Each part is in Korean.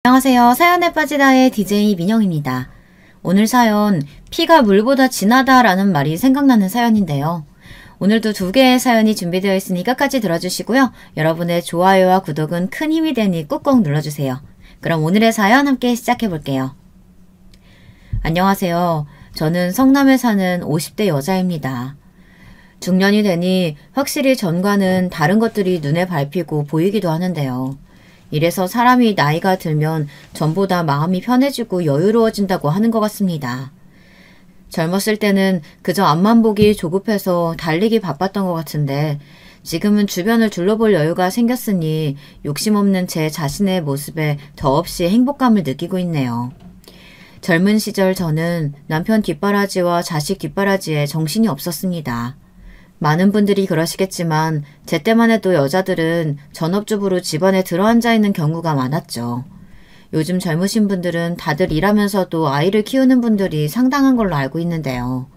안녕하세요. 사연에 빠지다의 DJ 민영입니다. 오늘 사연, 피가 물보다 진하다 라는 말이 생각나는 사연인데요. 오늘도 2개의 사연이 준비되어 있으니 끝까지 들어주시고요. 여러분의 좋아요와 구독은 큰 힘이 되니 꾹꾹 눌러주세요. 그럼 오늘의 사연 함께 시작해볼게요. 안녕하세요. 저는 성남에 사는 50대 여자입니다. 중년이 되니 확실히 전과는 다른 것들이 눈에 밟히고 보이기도 하는데요. 이래서 사람이 나이가 들면 전보다 마음이 편해지고 여유로워진다고 하는 것 같습니다. 젊었을 때는 그저 앞만 보기 조급해서 달리기 바빴던 것 같은데 지금은 주변을 둘러볼 여유가 생겼으니 욕심 없는 제 자신의 모습에 더없이 행복감을 느끼고 있네요. 젊은 시절 저는 남편 뒷바라지와 자식 뒷바라지에 정신이 없었습니다. 많은 분들이 그러시겠지만 제 때만 해도 여자들은 전업주부로 집안에 들어앉아 있는 경우가 많았죠. 요즘 젊으신 분들은 다들 일하면서도 아이를 키우는 분들이 상당한 걸로 알고 있는데요.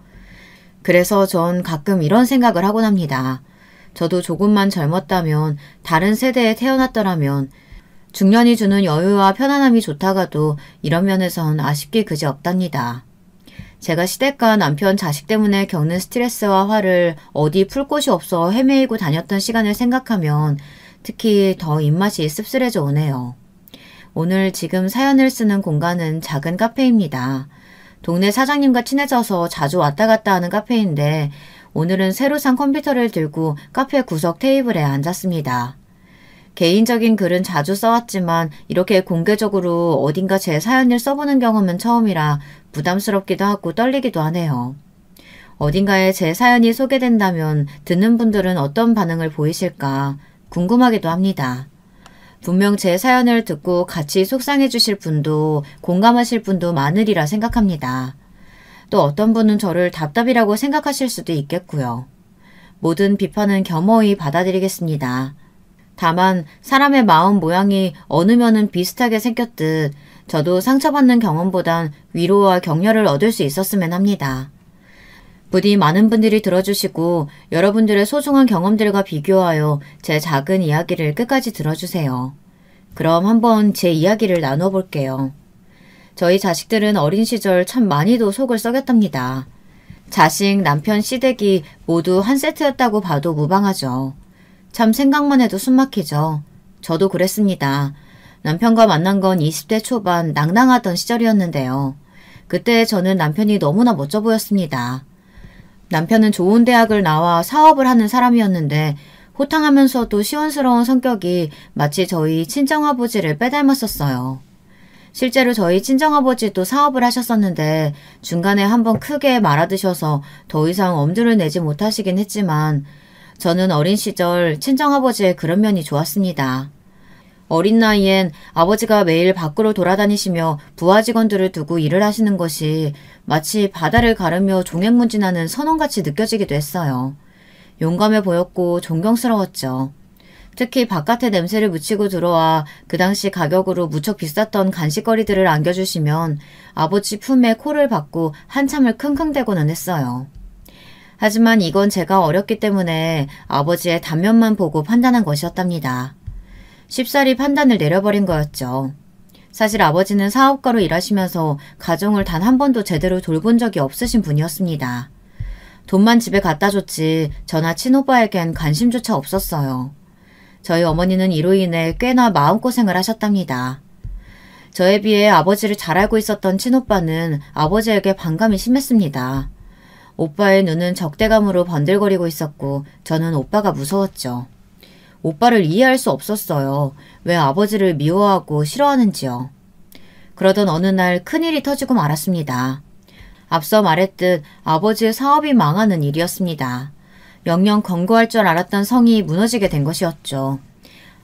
그래서 전 가끔 이런 생각을 하곤 합니다. 저도 조금만 젊었다면, 다른 세대에 태어났더라면 중년이 주는 여유와 편안함이 좋다가도 이런 면에선 아쉽기 그지없답니다. 제가 시댁과 남편, 자식 때문에 겪는 스트레스와 화를 어디 풀 곳이 없어 헤매이고 다녔던 시간을 생각하면 특히 더 입맛이 씁쓸해져 오네요. 오늘 지금 사연을 쓰는 공간은 작은 카페입니다. 동네 사장님과 친해져서 자주 왔다 갔다 하는 카페인데 오늘은 새로 산 컴퓨터를 들고 카페 구석 테이블에 앉았습니다. 개인적인 글은 자주 써왔지만 이렇게 공개적으로 어딘가 제 사연을 써보는 경험은 처음이라 부담스럽기도 하고 떨리기도 하네요. 어딘가에 제 사연이 소개된다면 듣는 분들은 어떤 반응을 보이실까 궁금하기도 합니다. 분명 제 사연을 듣고 같이 속상해 주실 분도 공감하실 분도 많으리라 생각합니다. 또 어떤 분은 저를 답답이라고 생각하실 수도 있겠고요. 모든 비판은 겸허히 받아들이겠습니다. 다만 사람의 마음 모양이 어느 면은 비슷하게 생겼듯 저도 상처받는 경험보단 위로와 격려를 얻을 수 있었으면 합니다. 부디 많은 분들이 들어주시고 여러분들의 소중한 경험들과 비교하여 제 작은 이야기를 끝까지 들어주세요. 그럼 한번 제 이야기를 나눠볼게요. 저희 자식들은 어린 시절 참 많이도 속을 썩였답니다. 자식, 남편, 시댁이 모두 한 세트였다고 봐도 무방하죠. 참 생각만 해도 숨막히죠. 저도 그랬습니다. 남편과 만난 건 20대 초반 낭낭하던 시절이었는데요. 그때 저는 남편이 너무나 멋져 보였습니다. 남편은 좋은 대학을 나와 사업을 하는 사람이었는데 호탕하면서도 시원스러운 성격이 마치 저희 친정아버지를 빼닮았었어요. 실제로 저희 친정아버지도 사업을 하셨었는데 중간에 한번 크게 말아드셔서 더 이상 엄두를 내지 못하시긴 했지만 저는 어린 시절 친정아버지의 그런 면이 좋았습니다. 어린 나이엔 아버지가 매일 밖으로 돌아다니시며 부하 직원들을 두고 일을 하시는 것이 마치 바다를 가르며 종횡문진하는 선원같이 느껴지기도 했어요. 용감해 보였고 존경스러웠죠. 특히 바깥에 냄새를 묻히고 들어와 그 당시 가격으로 무척 비쌌던 간식거리들을 안겨주시면 아버지 품에 코를 박고 한참을 킁킁대고는 했어요. 하지만 이건 제가 어렸기 때문에 아버지의 단면만 보고 판단한 것이었답니다. 쉽사리 판단을 내려버린 거였죠. 사실 아버지는 사업가로 일하시면서 가정을 단 한 번도 제대로 돌본 적이 없으신 분이었습니다. 돈만 집에 갖다 줬지 저나 친오빠에겐 관심조차 없었어요. 저희 어머니는 이로 인해 꽤나 마음고생을 하셨답니다. 저에 비해 아버지를 잘 알고 있었던 친오빠는 아버지에게 반감이 심했습니다. 오빠의 눈은 적대감으로 번들거리고 있었고 저는 오빠가 무서웠죠. 오빠를 이해할 수 없었어요. 왜 아버지를 미워하고 싫어하는지요. 그러던 어느 날 큰일이 터지고 말았습니다. 앞서 말했듯 아버지의 사업이 망하는 일이었습니다. 영영 건거할 줄 알았던 성이 무너지게 된 것이었죠.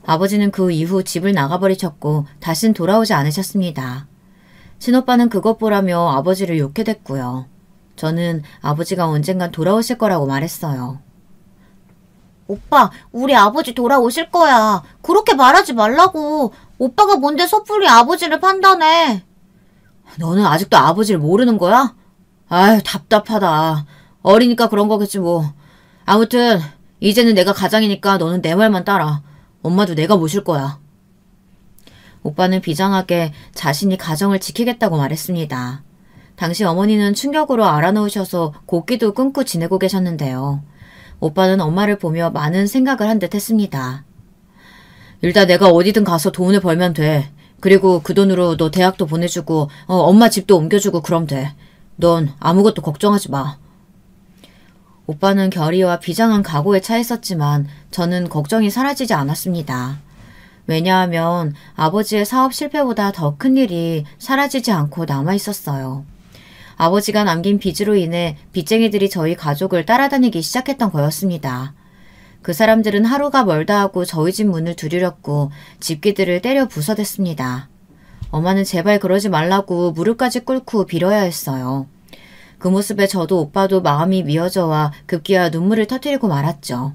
아버지는 그 이후 집을 나가버리셨고 다신 돌아오지 않으셨습니다. 친오빠는 그것 보라며 아버지를 욕해 댔고요. 저는 아버지가 언젠간 돌아오실 거라고 말했어요. 오빠, 우리 아버지 돌아오실 거야. 그렇게 말하지 말라고. 오빠가 뭔데 섣불리 아버지를 판단해. 너는 아직도 아버지를 모르는 거야? 아유, 답답하다. 어리니까 그런 거겠지 뭐. 아무튼 이제는 내가 가장이니까 너는 내 말만 따라. 엄마도 내가 모실 거야. 오빠는 비장하게 자신이 가정을 지키겠다고 말했습니다. 당시 어머니는 충격으로 알아놓으셔서 곡기도 끊고 지내고 계셨는데요. 오빠는 엄마를 보며 많은 생각을 한 듯 했습니다. 일단 내가 어디든 가서 돈을 벌면 돼. 그리고 그 돈으로 너 대학도 보내주고 엄마 집도 옮겨주고 그럼 돼. 넌 아무것도 걱정하지 마. 오빠는 결의와 비장한 각오에 차있었지만 저는 걱정이 사라지지 않았습니다. 왜냐하면 아버지의 사업 실패보다 더 큰 일이 사라지지 않고 남아있었어요. 아버지가 남긴 빚으로 인해 빚쟁이들이 저희 가족을 따라다니기 시작했던 거였습니다. 그 사람들은 하루가 멀다 하고 저희 집 문을 두드렸고 집기들을 때려 부숴댔습니다. 엄마는 제발 그러지 말라고 무릎까지 꿇고 빌어야 했어요. 그 모습에 저도 오빠도 마음이 미어져와 급기야 눈물을 터뜨리고 말았죠.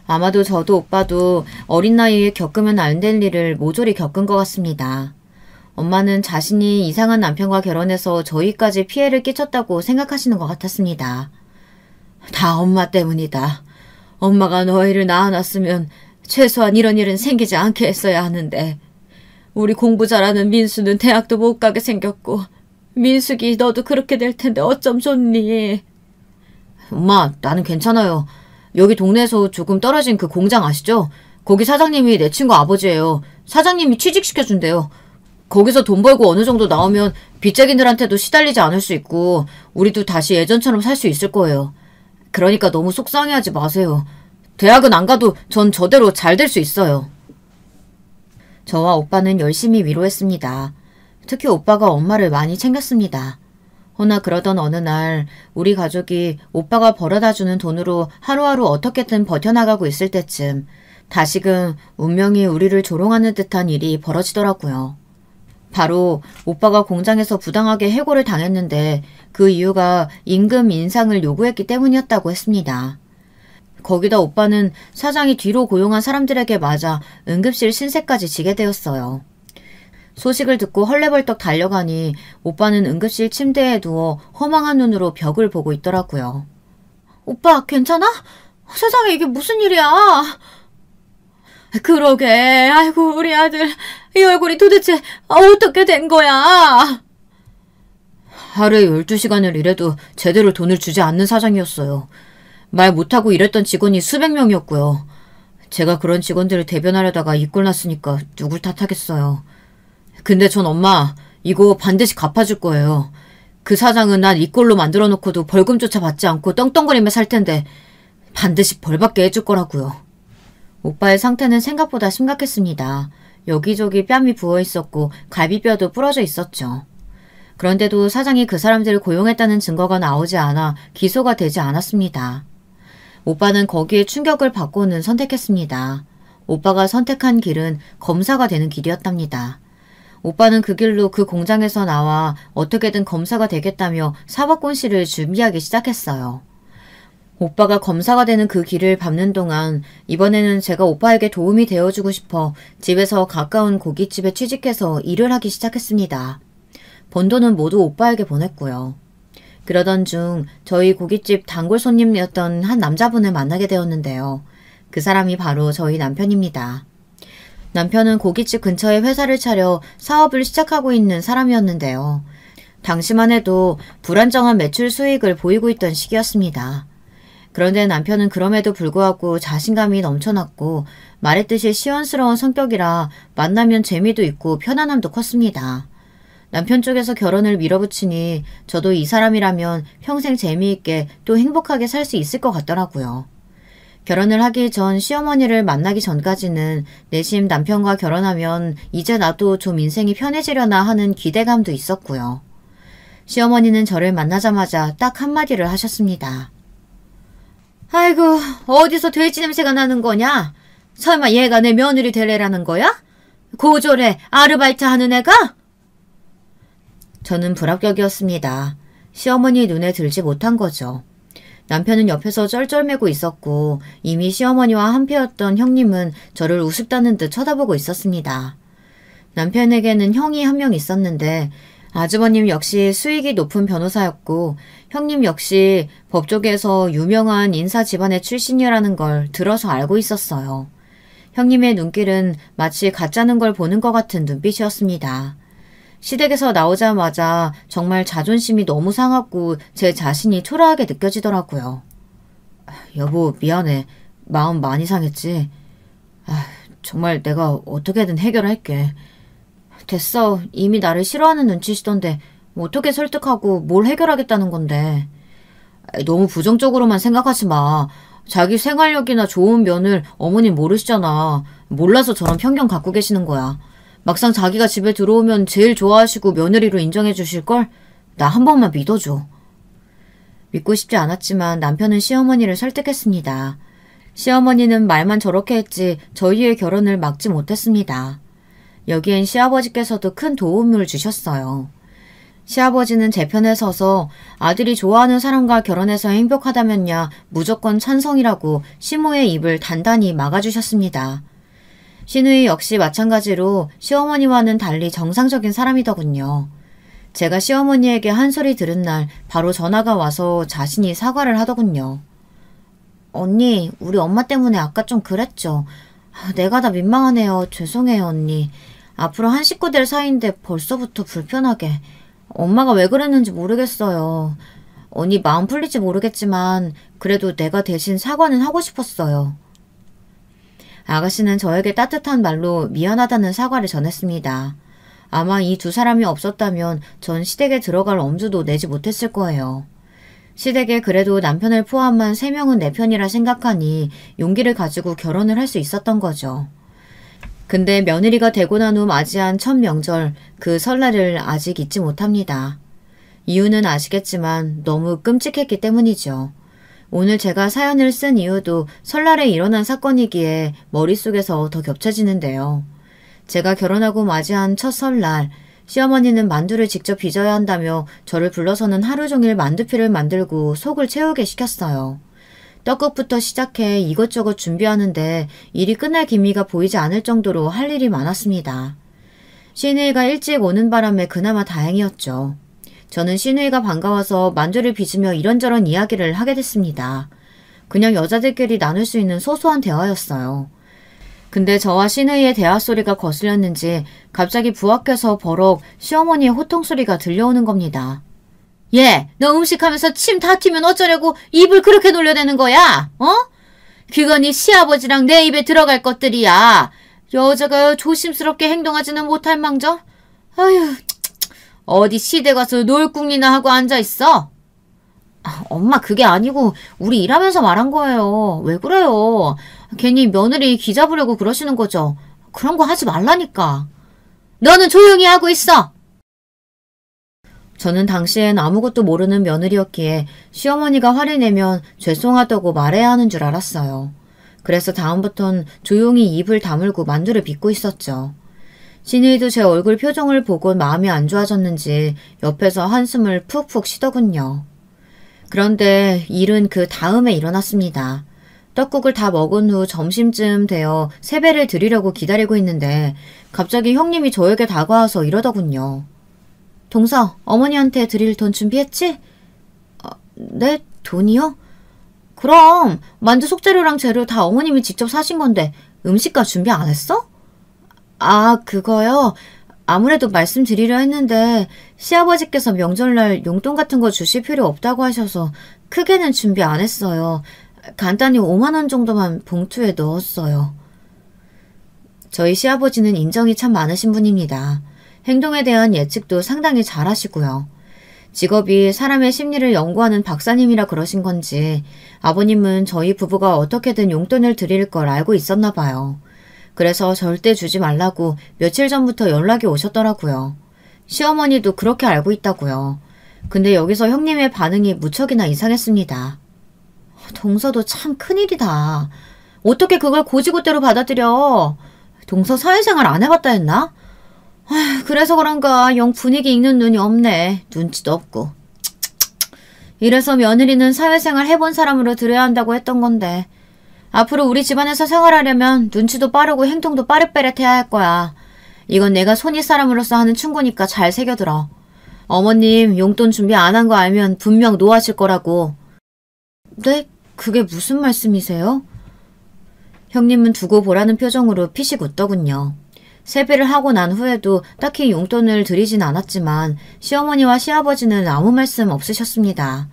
아마도 저도 오빠도 어린 나이에 겪으면 안 될 일을 모조리 겪은 것 같습니다. 엄마는 자신이 이상한 남편과 결혼해서 저희까지 피해를 끼쳤다고 생각하시는 것 같았습니다. 다 엄마 때문이다. 엄마가 너희를 낳아놨으면 최소한 이런 일은 생기지 않게 했어야 하는데 우리 공부 잘하는 민수는 대학도 못 가게 생겼고 민숙이 너도 그렇게 될 텐데 어쩜 좋니? 엄마, 나는 괜찮아요. 여기 동네에서 조금 떨어진 그 공장 아시죠? 거기 사장님이 내 친구 아버지예요. 사장님이 취직시켜준대요. 거기서 돈 벌고 어느 정도 나오면 빚쟁이들한테도 시달리지 않을 수 있고 우리도 다시 예전처럼 살 수 있을 거예요. 그러니까 너무 속상해하지 마세요. 대학은 안 가도 전 저대로 잘 될 수 있어요. 저와 오빠는 열심히 위로했습니다. 특히 오빠가 엄마를 많이 챙겼습니다. 허나 그러던 어느 날 우리 가족이 오빠가 벌어다주는 돈으로 하루하루 어떻게든 버텨나가고 있을 때쯤 다시금 운명이 우리를 조롱하는 듯한 일이 벌어지더라고요. 바로 오빠가 공장에서 부당하게 해고를 당했는데 그 이유가 임금 인상을 요구했기 때문이었다고 했습니다. 거기다 오빠는 사장이 뒤로 고용한 사람들에게 맞아 응급실 신세까지 지게 되었어요. 소식을 듣고 헐레벌떡 달려가니 오빠는 응급실 침대에 누워 허망한 눈으로 벽을 보고 있더라고요. 오빠 괜찮아? 세상에 이게 무슨 일이야? 그러게. 아이고 우리 아들 이 얼굴이 도대체 어떻게 된 거야? 하루에 12시간을 일해도 제대로 돈을 주지 않는 사장이었어요. 말 못하고 일했던 직원이 수백 명이었고요. 제가 그런 직원들을 대변하려다가 이꼴 났으니까 누굴 탓하겠어요. 근데 전 엄마 이거 반드시 갚아줄 거예요. 그 사장은 난 이 꼴로 만들어 놓고도 벌금조차 받지 않고 떵떵거리며 살 텐데 반드시 벌받게 해줄 거라고요. 오빠의 상태는 생각보다 심각했습니다. 여기저기 뺨이 부어있었고 갈비뼈도 부러져 있었죠. 그런데도 사장이 그 사람들을 고용했다는 증거가 나오지 않아 기소가 되지 않았습니다. 오빠는 거기에 충격을 받고는 선택했습니다. 오빠가 선택한 길은 검사가 되는 길이었답니다. 오빠는 그 길로 그 공장에서 나와 어떻게든 검사가 되겠다며 사법고시를 준비하기 시작했어요. 오빠가 검사가 되는 그 길을 밟는 동안 이번에는 제가 오빠에게 도움이 되어주고 싶어 집에서 가까운 고깃집에 취직해서 일을 하기 시작했습니다. 번 돈은 모두 오빠에게 보냈고요. 그러던 중 저희 고깃집 단골 손님이었던 한 남자분을 만나게 되었는데요. 그 사람이 바로 저희 남편입니다. 남편은 고깃집 근처에 회사를 차려 사업을 시작하고 있는 사람이었는데요. 당시만 해도 불안정한 매출 수익을 보이고 있던 시기였습니다. 그런데 남편은 그럼에도 불구하고 자신감이 넘쳐났고 말했듯이 시원스러운 성격이라 만나면 재미도 있고 편안함도 컸습니다. 남편 쪽에서 결혼을 밀어붙이니 저도 이 사람이라면 평생 재미있게 또 행복하게 살 수 있을 것 같더라고요. 결혼을 하기 전 시어머니를 만나기 전까지는 내심 남편과 결혼하면 이제 나도 좀 인생이 편해지려나 하는 기대감도 있었고요. 시어머니는 저를 만나자마자 딱 한마디를 하셨습니다. 아이고, 어디서 돼지 냄새가 나는 거냐? 설마 얘가 내 며느리 되래라는 거야? 고졸에 아르바이트 하는 애가? 저는 불합격이었습니다. 시어머니 눈에 들지 못한 거죠. 남편은 옆에서 쩔쩔매고 있었고 이미 시어머니와 한패였던 형님은 저를 우습다는 듯 쳐다보고 있었습니다. 남편에게는 형이 한 명 있었는데 아주버님 역시 수익이 높은 변호사였고 형님 역시 법 쪽에서 유명한 인사 집안의 출신이라는 걸 들어서 알고 있었어요. 형님의 눈길은 마치 가짜는 걸 보는 것 같은 눈빛이었습니다. 시댁에서 나오자마자 정말 자존심이 너무 상하고 제 자신이 초라하게 느껴지더라고요. 여보, 미안해. 마음 많이 상했지? 정말 내가 어떻게든 해결할게. 됐어. 이미 나를 싫어하는 눈치시던데 어떻게 설득하고 뭘 해결하겠다는 건데. 너무 부정적으로만 생각하지 마. 자기 생활력이나 좋은 면을 어머님 모르시잖아. 몰라서 저런 편견 갖고 계시는 거야. 막상 자기가 집에 들어오면 제일 좋아하시고 며느리로 인정해 주실걸? 나 한 번만 믿어줘. 믿고 싶지 않았지만 남편은 시어머니를 설득했습니다. 시어머니는 말만 저렇게 했지 저희의 결혼을 막지 못했습니다. 여기엔 시아버지께서도 큰 도움을 주셨어요. 시아버지는 제 편에 서서 아들이 좋아하는 사람과 결혼해서 행복하다면야 무조건 찬성이라고 시모의 입을 단단히 막아주셨습니다. 시누이 역시 마찬가지로 시어머니와는 달리 정상적인 사람이더군요. 제가 시어머니에게 한 소리 들은 날 바로 전화가 와서 자신이 사과를 하더군요. 언니, 우리 엄마 때문에 아까 좀 그랬죠. 내가 다 민망하네요. 죄송해요, 언니. 앞으로 한 식구 될 사이인데 벌써부터 불편하게. 엄마가 왜 그랬는지 모르겠어요. 언니 마음 풀릴지 모르겠지만 그래도 내가 대신 사과는 하고 싶었어요. 아가씨는 저에게 따뜻한 말로 미안하다는 사과를 전했습니다. 아마 이 두 사람이 없었다면 전 시댁에 들어갈 엄두도 내지 못했을 거예요. 시댁에 그래도 남편을 포함한 3명은 내 편이라 생각하니 용기를 가지고 결혼을 할 수 있었던 거죠. 근데 며느리가 되고 난 후 맞이한 첫 명절, 그 설날을 아직 잊지 못합니다. 이유는 아시겠지만 너무 끔찍했기 때문이죠. 오늘 제가 사연을 쓴 이유도 설날에 일어난 사건이기에 머릿속에서 더 겹쳐지는데요. 제가 결혼하고 맞이한 첫 설날, 시어머니는 만두를 직접 빚어야 한다며 저를 불러서는 하루 종일 만두피를 만들고 속을 채우게 시켰어요. 떡국부터 시작해 이것저것 준비하는데 일이 끝날 기미가 보이지 않을 정도로 할 일이 많았습니다. 시누이가 일찍 오는 바람에 그나마 다행이었죠. 저는 시누이가 반가워서 만두를 빚으며 이런저런 이야기를 하게 됐습니다. 그냥 여자들끼리 나눌 수 있는 소소한 대화였어요. 근데 저와 시누이의 대화 소리가 거슬렸는지 갑자기 부엌에서 버럭 시어머니의 호통 소리가 들려오는 겁니다. 얘, 너 음식하면서 침 다 튀면 어쩌려고 입을 그렇게 놀려대는 거야? 어? 그건 네 시아버지랑 내 입에 들어갈 것들이야. 여자가 조심스럽게 행동하지는 못할 망정? 아휴, 어디 시댁 가서 놀궁리나 하고 앉아있어? 엄마, 그게 아니고 우리 일하면서 말한 거예요. 왜 그래요? 괜히 며느리 기 잡으려고 그러시는 거죠. 그런 거 하지 말라니까. 너는 조용히 하고 있어. 저는 당시엔 아무것도 모르는 며느리였기에 시어머니가 화를 내면 죄송하다고 말해야 하는 줄 알았어요. 그래서 다음부턴 조용히 입을 다물고 만두를 빚고 있었죠. 시누이도 제 얼굴 표정을 보고 마음이 안 좋아졌는지 옆에서 한숨을 푹푹 쉬더군요. 그런데 일은 그 다음에 일어났습니다. 떡국을 다 먹은 후 점심쯤 되어 세배를 드리려고 기다리고 있는데 갑자기 형님이 저에게 다가와서 이러더군요. 동서, 어머니한테 드릴 돈 준비했지? 네? 돈이요? 그럼 만두 속재료랑 재료 다 어머님이 직접 사신 건데 음식값 준비 안 했어? 그거요? 아무래도 말씀드리려 했는데 시아버지께서 명절날 용돈 같은 거 주실 필요 없다고 하셔서 크게는 준비 안 했어요. 간단히 5만 원 정도만 봉투에 넣었어요. 저희 시아버지는 인정이 참 많으신 분입니다. 행동에 대한 예측도 상당히 잘하시고요. 직업이 사람의 심리를 연구하는 박사님이라 그러신 건지 아버님은 저희 부부가 어떻게든 용돈을 드릴 걸 알고 있었나 봐요. 그래서 절대 주지 말라고 며칠 전부터 연락이 오셨더라고요. 시어머니도 그렇게 알고 있다고요. 근데 여기서 형님의 반응이 무척이나 이상했습니다. 동서도 참 큰일이다. 어떻게 그걸 고지고대로 받아들여. 동서 사회생활 안 해봤다 했나? 그래서 그런가 영 분위기 읽는 눈이 없네. 눈치도 없고. 이래서 며느리는 사회생활 해본 사람으로 들여야 한다고 했던 건데 앞으로 우리 집안에서 생활하려면 눈치도 빠르고 행동도 빠릿빠릿해야 할 거야. 이건 내가 손윗 사람으로서 하는 충고니까 잘 새겨들어. 어머님 용돈 준비 안 한 거 알면 분명 노하실 거라고. 네? 그게 무슨 말씀이세요? 형님은 두고 보라는 표정으로 피식 웃더군요. 세배를 하고 난 후에도 딱히 용돈을 드리진 않았지만 시어머니와 시아버지는 아무 말씀 없으셨습니다.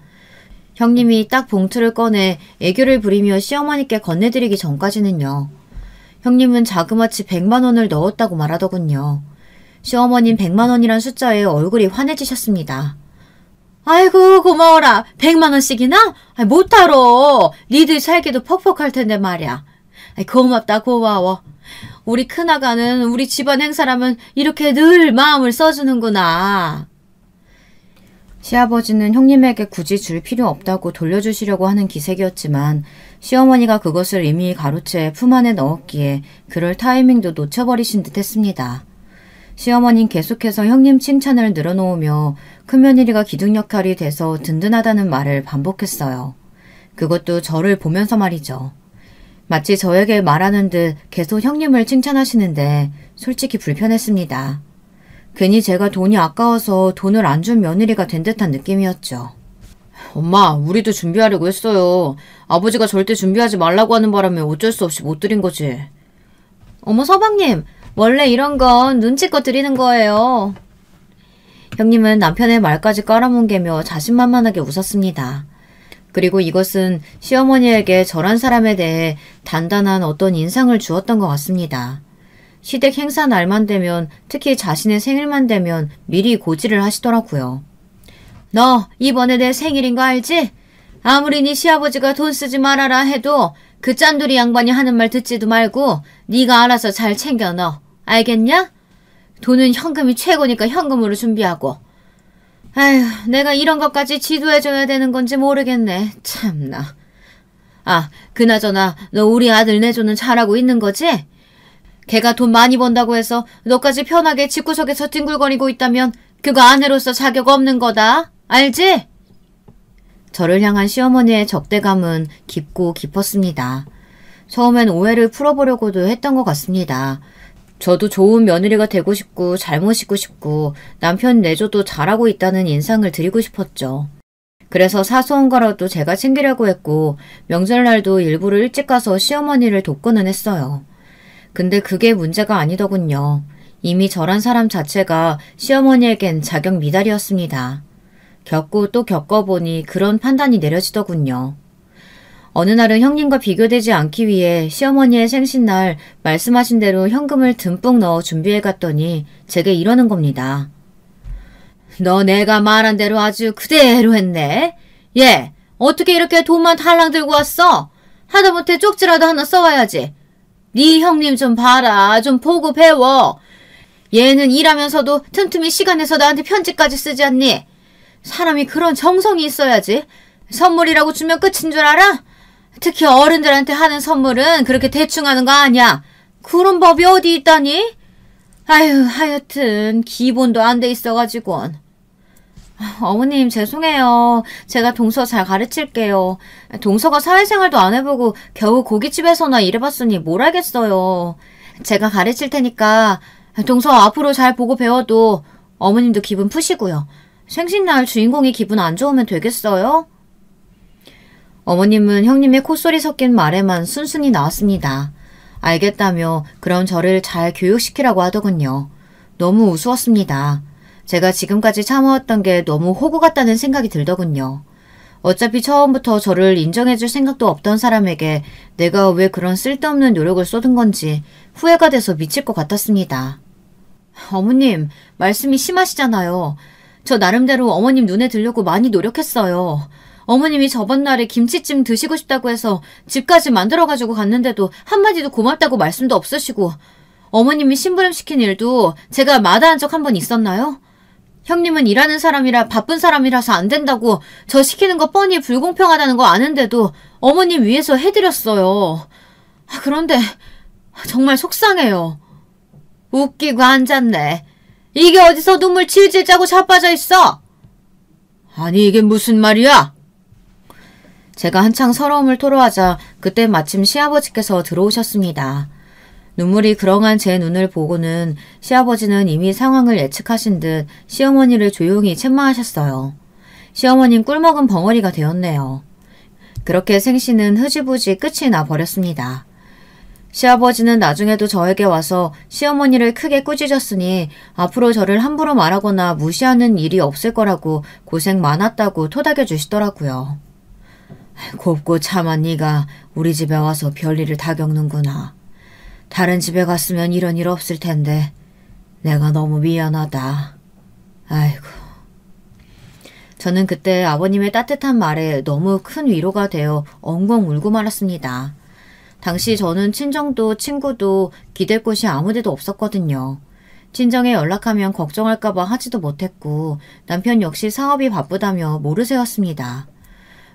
형님이 딱 봉투를 꺼내 애교를 부리며 시어머니께 건네드리기 전까지는요. 형님은 자그마치 100만 원을 넣었다고 말하더군요. 시어머님 100만 원이란 숫자에 얼굴이 환해지셨습니다. 아이고 고마워라. 100만 원씩이나? 못하러. 니들 살기도 퍽퍽할 텐데 말이야. 고맙다 고마워. 우리 큰아가는 우리 집안 행사라면 이렇게 늘 마음을 써주는구나. 시아버지는 형님에게 굳이 줄 필요 없다고 돌려주시려고 하는 기색이었지만 시어머니가 그것을 이미 가로채 품 안에 넣었기에 그럴 타이밍도 놓쳐버리신 듯 했습니다. 시어머니는 계속해서 형님 칭찬을 늘어놓으며 큰며느리가 기둥 역할이 돼서 든든하다는 말을 반복했어요. 그것도 저를 보면서 말이죠. 마치 저에게 말하는 듯 계속 형님을 칭찬하시는데 솔직히 불편했습니다. 괜히 제가 돈이 아까워서 돈을 안 준 며느리가 된 듯한 느낌이었죠. 엄마, 우리도 준비하려고 했어요. 아버지가 절대 준비하지 말라고 하는 바람에 어쩔 수 없이 못 드린 거지. 어머 서방님, 원래 이런 건 눈치껏 드리는 거예요. 형님은 남편의 말까지 깔아뭉개며 자신만만하게 웃었습니다. 그리고 이것은 시어머니에게 저란 사람에 대해 단단한 어떤 인상을 주었던 것 같습니다. 시댁 행사 날만 되면, 특히 자신의 생일만 되면 미리 고지를 하시더라고요. 너 이번에 내 생일인 거 알지? 아무리 네 시아버지가 돈 쓰지 말아라 해도 그 짠돌이 양반이 하는 말 듣지도 말고 네가 알아서 잘 챙겨 넣어. 알겠냐? 돈은 현금이 최고니까 현금으로 준비하고. 아휴, 내가 이런 것까지 지도해줘야 되는 건지 모르겠네. 참나. 아, 그나저나 너 우리 아들 내조는 잘하고 있는 거지? 걔가 돈 많이 번다고 해서 너까지 편하게 집구석에서 뒹굴거리고 있다면 그거 아내로서 자격 없는 거다. 알지? 저를 향한 시어머니의 적대감은 깊고 깊었습니다. 처음엔 오해를 풀어보려고도 했던 것 같습니다. 저도 좋은 며느리가 되고 싶고 잘 모시고 싶고 남편 내조도 잘하고 있다는 인상을 드리고 싶었죠. 그래서 사소한 거라도 제가 챙기려고 했고 명절날도 일부러 일찍 가서 시어머니를 돕고는 했어요. 근데 그게 문제가 아니더군요. 이미 저란 사람 자체가 시어머니에겐 자격 미달이었습니다. 겪고 또 겪어보니 그런 판단이 내려지더군요. 어느 날은 형님과 비교되지 않기 위해 시어머니의 생신날 말씀하신 대로 현금을 듬뿍 넣어 준비해 갔더니 제게 이러는 겁니다. 너 내가 말한 대로 아주 그대로 했네. 얘, 어떻게 이렇게 돈만 달랑 들고 왔어? 하다못해 쪽지라도 하나 써와야지. 네 형님 좀 봐라. 좀 보고 배워. 얘는 일하면서도 틈틈이 시간 내서 나한테 편지까지 쓰지 않니? 사람이 그런 정성이 있어야지. 선물이라고 주면 끝인 줄 알아? 특히 어른들한테 하는 선물은 그렇게 대충 하는 거 아니야. 그런 법이 어디 있다니? 아유, 하여튼 기본도 안 돼 있어가지고는. 어머님 죄송해요. 제가 동서 잘 가르칠게요. 동서가 사회생활도 안 해보고 겨우 고깃집에서나 일해봤으니 뭘 알겠어요. 제가 가르칠 테니까 동서 앞으로 잘 보고 배워도 어머님도 기분 푸시고요. 생신날 주인공이 기분 안 좋으면 되겠어요? 어머님은 형님의 콧소리 섞인 말에만 순순히 나왔습니다. 알겠다며 그럼 저를 잘 교육시키라고 하더군요. 너무 우스웠습니다. 제가 지금까지 참아왔던 게 너무 호구 같다는 생각이 들더군요. 어차피 처음부터 저를 인정해줄 생각도 없던 사람에게 내가 왜 그런 쓸데없는 노력을 쏟은 건지 후회가 돼서 미칠 것 같았습니다. 어머님, 말씀이 심하시잖아요. 저 나름대로 어머님 눈에 들려고 많이 노력했어요. 어머님이 저번 날에 김치찜 드시고 싶다고 해서 집까지 만들어가지고 갔는데도 한마디도 고맙다고 말씀도 없으시고 어머님이 심부름시킨 일도 제가 마다한 적 한 번 있었나요? 형님은 일하는 사람이라 바쁜 사람이라서 안 된다고 저 시키는 거 뻔히 불공평하다는 거 아는데도 어머님 위해서 해드렸어요. 그런데 정말 속상해요. 웃기고 앉았네. 이게 어디서 눈물 질질 짜고 자빠져 있어? 아니 이게 무슨 말이야? 제가 한창 서러움을 토로하자 그때 마침 시아버지께서 들어오셨습니다. 눈물이 그렁한 제 눈을 보고는 시아버지는 이미 상황을 예측하신 듯 시어머니를 조용히 책망하셨어요. 시어머님 꿀먹은 벙어리가 되었네요. 그렇게 생신은 흐지부지 끝이 나버렸습니다. 시아버지는 나중에도 저에게 와서 시어머니를 크게 꾸짖었으니 앞으로 저를 함부로 말하거나 무시하는 일이 없을 거라고 고생 많았다고 토닥여 주시더라고요. 곱고 참한 네가 우리 집에 와서 별일을 다 겪는구나. 다른 집에 갔으면 이런 일 없을 텐데 내가 너무 미안하다. 아이고. 저는 그때 아버님의 따뜻한 말에 너무 큰 위로가 되어 엉엉 울고 말았습니다. 당시 저는 친정도 친구도 기댈 곳이 아무데도 없었거든요. 친정에 연락하면 걱정할까봐 하지도 못했고 남편 역시 사업이 바쁘다며 모르쇠였습니다.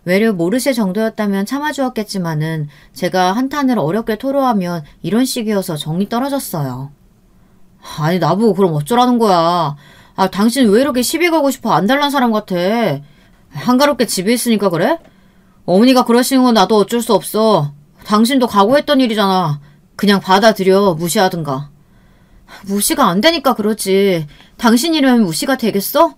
외려 모르쇠 정도였다면 참아주었겠지만은 제가 한탄을 어렵게 토로하면 이런 식이어서 정이 떨어졌어요. 아니 나보고 그럼 어쩌라는 거야. 당신 왜 이렇게 시비 걸고 싶어 안 달란 사람 같아. 한가롭게 집에 있으니까 그래? 어머니가 그러시는 건 나도 어쩔 수 없어. 당신도 각오했던 일이잖아. 그냥 받아들여. 무시하든가. 무시가 안 되니까 그러지. 당신 이름은 무시가 되겠어?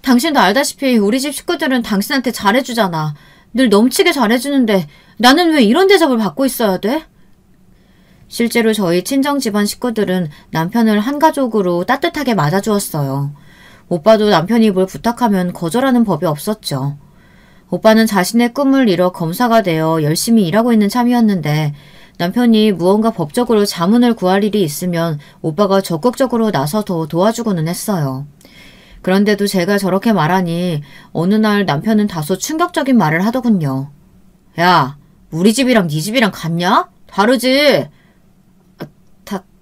당신도 알다시피 우리 집 식구들은 당신한테 잘해주잖아. 늘 넘치게 잘해주는데 나는 왜 이런 대접을 받고 있어야 돼? 실제로 저희 친정 집안 식구들은 남편을 한 가족으로 따뜻하게 맞아주었어요. 오빠도 남편이 뭘 부탁하면 거절하는 법이 없었죠. 오빠는 자신의 꿈을 이뤄 검사가 되어 열심히 일하고 있는 참이었는데 남편이 무언가 법적으로 자문을 구할 일이 있으면 오빠가 적극적으로 나서서 도와주고는 했어요. 그런데도 제가 저렇게 말하니 어느 날 남편은 다소 충격적인 말을 하더군요. 야, 우리 집이랑 네 집이랑 같냐? 다르지?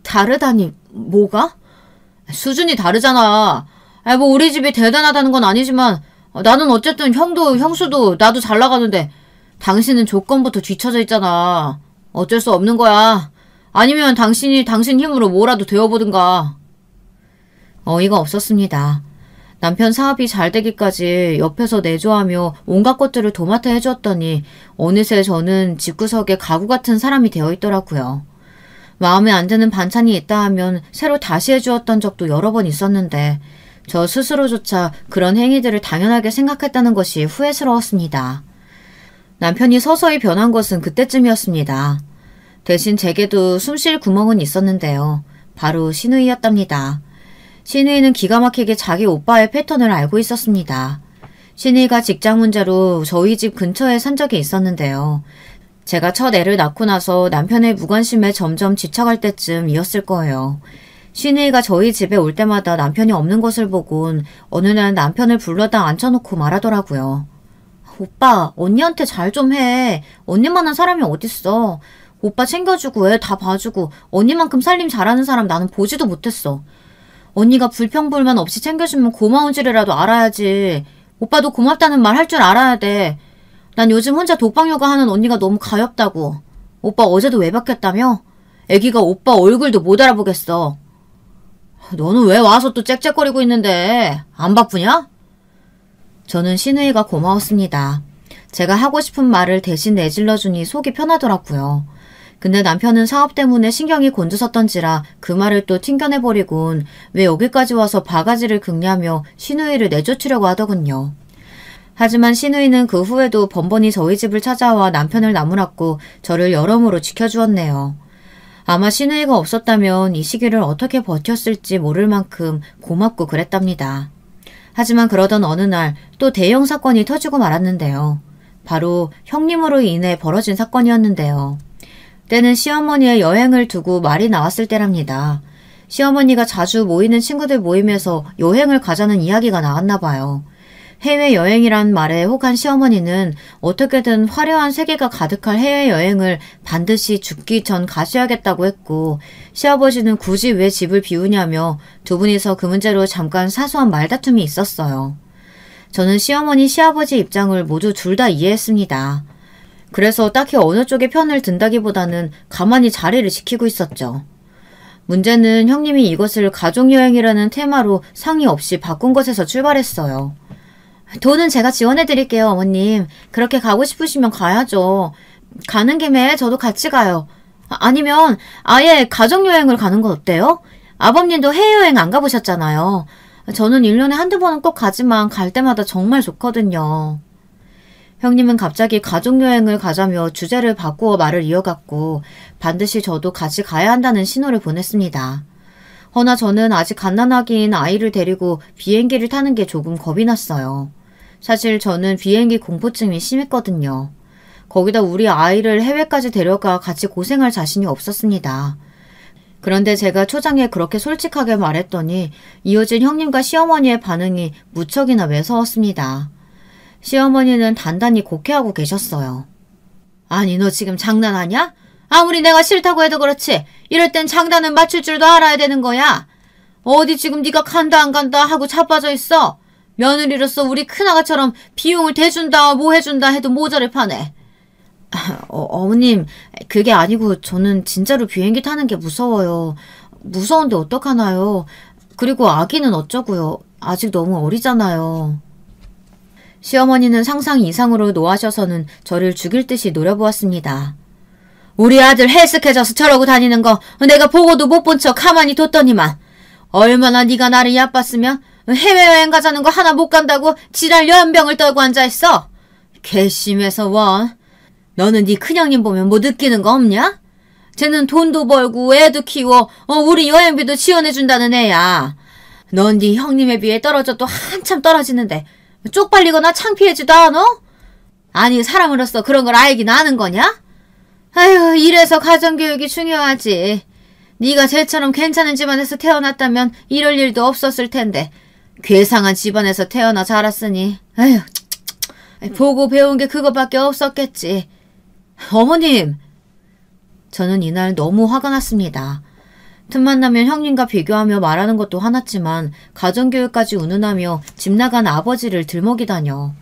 다르다니 뭐가? 수준이 다르잖아. 뭐 우리 집이 대단하다는 건 아니지만 나는 어쨌든 형도 형수도 나도 잘 나가는데 당신은 조건부터 뒤처져 있잖아. 어쩔 수 없는 거야. 아니면 당신이 당신 힘으로 뭐라도 되어보든가. 어이가 없었습니다. 남편 사업이 잘 되기까지 옆에서 내조하며 온갖 것들을 도맡아 해주었더니 어느새 저는 집구석에 가구 같은 사람이 되어 있더라고요. 마음에 안 드는 반찬이 있다 하면 새로 다시 해주었던 적도 여러 번 있었는데 저 스스로조차 그런 행위들을 당연하게 생각했다는 것이 후회스러웠습니다. 남편이 서서히 변한 것은 그때쯤이었습니다. 대신 제게도 숨쉴 구멍은 있었는데요. 바로 신우이였답니다. 신우이는 기가 막히게 자기 오빠의 패턴을 알고 있었습니다. 신우이가 직장 문제로 저희 집 근처에 산 적이 있었는데요. 제가 첫 애를 낳고 나서 남편의 무관심에 점점 지쳐갈 때쯤이었을 거예요. 신우이가 저희 집에 올 때마다 남편이 없는 것을 보곤 어느 날 남편을 불러다 앉혀놓고 말하더라고요. 오빠, 언니한테 잘 좀 해. 언니만한 사람이 어딨어. 오빠 챙겨주고 애 다 봐주고 언니만큼 살림 잘하는 사람 나는 보지도 못했어. 언니가 불평불만 없이 챙겨주면 고마운 줄이라도 알아야지. 오빠도 고맙다는 말 할 줄 알아야 돼. 난 요즘 혼자 독방 육아하는 언니가 너무 가엾다고. 오빠 어제도 외박했다며? 애기가 오빠 얼굴도 못 알아보겠어. 너는 왜 와서 또 짹짹거리고 있는데? 안 바쁘냐? 저는 신우이가 고마웠습니다. 제가 하고 싶은 말을 대신 내질러주니 속이 편하더라고요. 근데 남편은 사업 때문에 신경이 곤두섰던지라 그 말을 또 튕겨내버리곤 왜 여기까지 와서 바가지를 긁냐며 신우이를 내쫓으려고 하더군요. 하지만 신우이는 그 후에도 번번이 저희 집을 찾아와 남편을 나무랐고 저를 여러모로 지켜주었네요. 아마 신우이가 없었다면 이 시기를 어떻게 버텼을지 모를 만큼 고맙고 그랬답니다. 하지만 그러던 어느 날 또 대형 사건이 터지고 말았는데요. 바로 형님으로 인해 벌어진 사건이었는데요. 때는 시어머니의 여행을 두고 말이 나왔을 때랍니다. 시어머니가 자주 모이는 친구들 모임에서 여행을 가자는 이야기가 나왔나 봐요. 해외여행이란 말에 혹한 시어머니는 어떻게든 화려한 세계가 가득할 해외여행을 반드시 죽기 전 가셔야겠다고 했고 시아버지는 굳이 왜 집을 비우냐며 두 분이서 그 문제로 잠깐 사소한 말다툼이 있었어요. 저는 시어머니, 시아버지 입장을 모두 둘 다 이해했습니다. 그래서 딱히 어느 쪽의 편을 든다기보다는 가만히 자리를 지키고 있었죠. 문제는 형님이 이것을 가족여행이라는 테마로 상의 없이 바꾼 것에서 출발했어요. 돈은 제가 지원해드릴게요, 어머님. 그렇게 가고 싶으시면 가야죠. 가는 김에 저도 같이 가요. 아니면 아예 가족여행을 가는 건 어때요? 아버님도 해외여행 안 가보셨잖아요. 저는 1년에 한두 번은 꼭 가지만 갈 때마다 정말 좋거든요. 형님은 갑자기 가족여행을 가자며 주제를 바꾸어 말을 이어갔고 반드시 저도 같이 가야 한다는 신호를 보냈습니다. 허나 저는 아직 갓난아기인 아이를 데리고 비행기를 타는 게 조금 겁이 났어요. 사실 저는 비행기 공포증이 심했거든요. 거기다 우리 아이를 해외까지 데려가 같이 고생할 자신이 없었습니다. 그런데 제가 초장에 그렇게 솔직하게 말했더니 이어진 형님과 시어머니의 반응이 무척이나 매서웠습니다. 시어머니는 단단히 곡해하고 계셨어요. 아니 너 지금 장난하냐? 아무리 내가 싫다고 해도 그렇지 이럴 땐 장단은 맞출 줄도 알아야 되는 거야. 어디 지금 네가 간다 안 간다 하고 자빠져 있어. 며느리로서 우리 큰아가처럼 비용을 대준다 뭐 해준다 해도 모자를 파네. 어머님 그게 아니고 저는 진짜로 비행기 타는 게 무서워요. 무서운데 어떡하나요. 그리고 아기는 어쩌고요. 아직 너무 어리잖아요. 시어머니는 상상 이상으로 노하셔서는 저를 죽일 듯이 노려보았습니다. 우리 아들 헬스케져서 저러고 다니는 거 내가 보고도 못 본 척 가만히 뒀더니만 얼마나 네가 나를 얕봤으면 해외여행 가자는 거 하나 못 간다고 지랄 연병을 떨고 앉아있어. 괘씸해서 원. 너는 네 큰형님 보면 뭐 느끼는 거 없냐? 쟤는 돈도 벌고 애도 키워 우리 여행비도 지원해준다는 애야. 넌 네 형님에 비해 떨어져도 한참 떨어지는데 쪽팔리거나 창피해지도 않어? 아니 사람으로서 그런 걸 알긴 아는 거냐? 아휴 이래서 가정교육이 중요하지. 네가 쟤처럼 괜찮은 집안에서 태어났다면 이럴 일도 없었을 텐데 괴상한 집안에서 태어나 자랐으니 아휴 보고 배운 게 그거밖에 없었겠지. 어머님! 저는 이날 너무 화가 났습니다. 틈만 나면 형님과 비교하며 말하는 것도 화났지만 가정교육까지 운운하며 집 나간 아버지를 들먹이다뇨.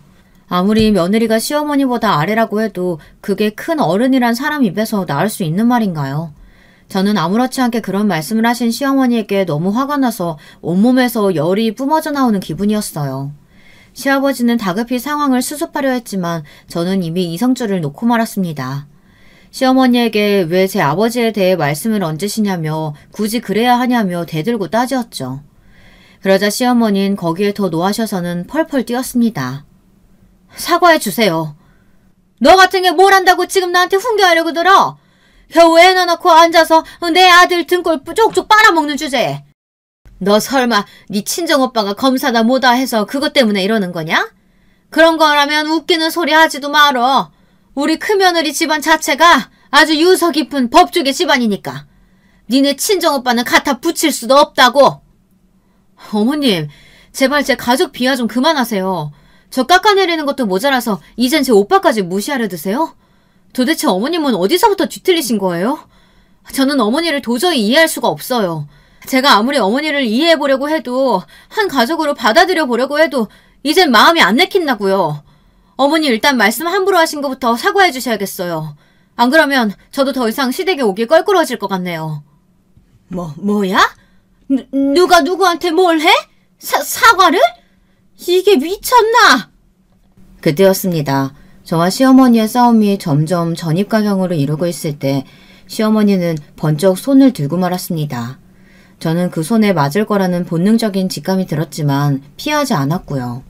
아무리 며느리가 시어머니보다 아래라고 해도 그게 큰 어른이란 사람 입에서 나올 수 있는 말인가요? 저는 아무렇지 않게 그런 말씀을 하신 시어머니에게 너무 화가 나서 온몸에서 열이 뿜어져 나오는 기분이었어요. 시아버지는 다급히 상황을 수습하려 했지만 저는 이미 이성줄을 놓고 말았습니다. 시어머니에게 왜 제 아버지에 대해 말씀을 얹으시냐며 굳이 그래야 하냐며 대들고 따지었죠. 그러자 시어머니는 거기에 더 노하셔서는 펄펄 뛰었습니다. 사과해 주세요. 너 같은 게 뭘 안다고 지금 나한테 훈계하려고 들어? 겨우 애 낳아놓고 앉아서 내 아들 등골 쪽쪽 빨아먹는 주제에. 너 설마 네 친정오빠가 검사다 뭐다 해서 그것 때문에 이러는 거냐? 그런 거라면 웃기는 소리 하지도 말어. 우리 큰며느리 집안 자체가 아주 유서 깊은 법조계 집안이니까. 니네 친정오빠는 갖다 붙일 수도 없다고. 어머님, 제발 제 가족 비하 좀 그만하세요. 저 깎아내리는 것도 모자라서 이젠 제 오빠까지 무시하려 드세요? 도대체 어머님은 어디서부터 뒤틀리신 거예요? 저는 어머니를 도저히 이해할 수가 없어요. 제가 아무리 어머니를 이해해보려고 해도 한 가족으로 받아들여 보려고 해도 이젠 마음이 안 내킨다고요. 어머니 일단 말씀 함부로 하신 것부터 사과해 주셔야겠어요. 안 그러면 저도 더 이상 시댁에 오기 껄끄러워질 것 같네요. 뭐야? 누가 누구한테 뭘 해? 사과를? 이게 미쳤나? 그때였습니다. 저와 시어머니의 싸움이 점점 전입가경으로 이루고 있을 때 시어머니는 번쩍 손을 들고 말았습니다. 저는 그 손에 맞을 거라는 본능적인 직감이 들었지만 피하지 않았고요.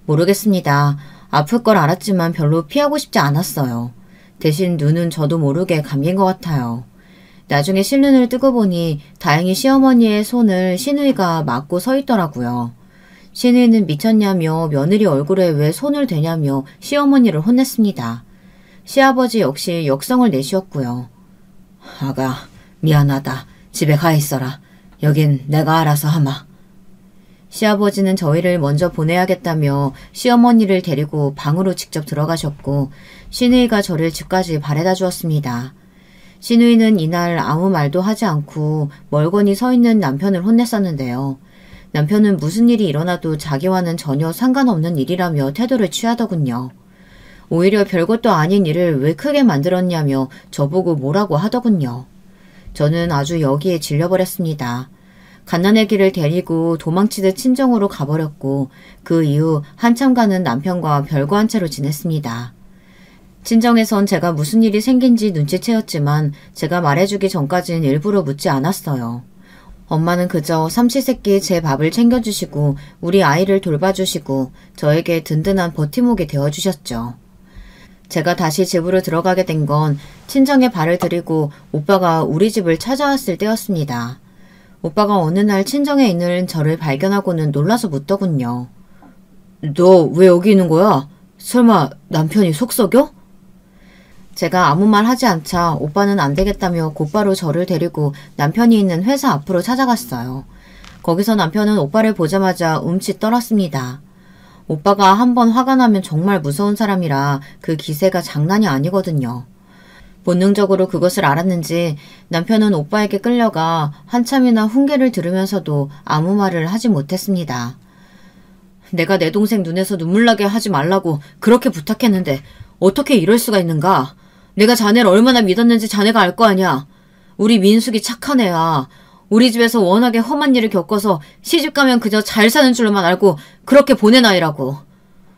모르겠습니다. 아플 걸 알았지만 별로 피하고 싶지 않았어요. 대신 눈은 저도 모르게 감긴 것 같아요. 나중에 실눈을 뜨고 보니 다행히 시어머니의 손을 시누이가 맞고 서 있더라고요. 시누이는 미쳤냐며 며느리 얼굴에 왜 손을 대냐며 시어머니를 혼냈습니다. 시아버지 역시 역성을 내쉬었고요. 아가, 미안하다. 집에 가 있어라. 여긴 내가 알아서 하마. 시아버지는 저희를 먼저 보내야겠다며 시어머니를 데리고 방으로 직접 들어가셨고 시누이가 저를 집까지 바래다 주었습니다. 시누이는 이날 아무 말도 하지 않고 멀거니 서 있는 남편을 혼냈었는데요. 남편은 무슨 일이 일어나도 자기와는 전혀 상관없는 일이라며 태도를 취하더군요. 오히려 별것도 아닌 일을 왜 크게 만들었냐며 저보고 뭐라고 하더군요. 저는 아주 여기에 질려버렸습니다. 갓난아기를 데리고 도망치듯 친정으로 가버렸고 그 이후 한참간은 남편과 별거 한 채로 지냈습니다. 친정에선 제가 무슨 일이 생긴지 눈치채었지만 제가 말해주기 전까진 일부러 묻지 않았어요. 엄마는 그저 삼시세끼 제 밥을 챙겨주시고 우리 아이를 돌봐주시고 저에게 든든한 버팀목이 되어주셨죠. 제가 다시 집으로 들어가게 된 건 친정에 발을 들이고 오빠가 우리 집을 찾아왔을 때였습니다. 오빠가 어느 날 친정에 있는 저를 발견하고는 놀라서 묻더군요. 너 왜 여기 있는 거야? 설마 남편이 속 썩여? 제가 아무 말 하지 않자 오빠는 안 되겠다며 곧바로 저를 데리고 남편이 있는 회사 앞으로 찾아갔어요. 거기서 남편은 오빠를 보자마자 움찔 떨었습니다. 오빠가 한번 화가 나면 정말 무서운 사람이라 그 기세가 장난이 아니거든요. 본능적으로 그것을 알았는지 남편은 오빠에게 끌려가 한참이나 훈계를 들으면서도 아무 말을 하지 못했습니다. 내가 내 동생 눈에서 눈물 나게 하지 말라고 그렇게 부탁했는데 어떻게 이럴 수가 있는가? 내가 자네를 얼마나 믿었는지 자네가 알 거 아니야. 우리 민숙이 착한 애야. 우리 집에서 워낙에 험한 일을 겪어서 시집가면 그저 잘 사는 줄만 알고 그렇게 보낸 아이라고.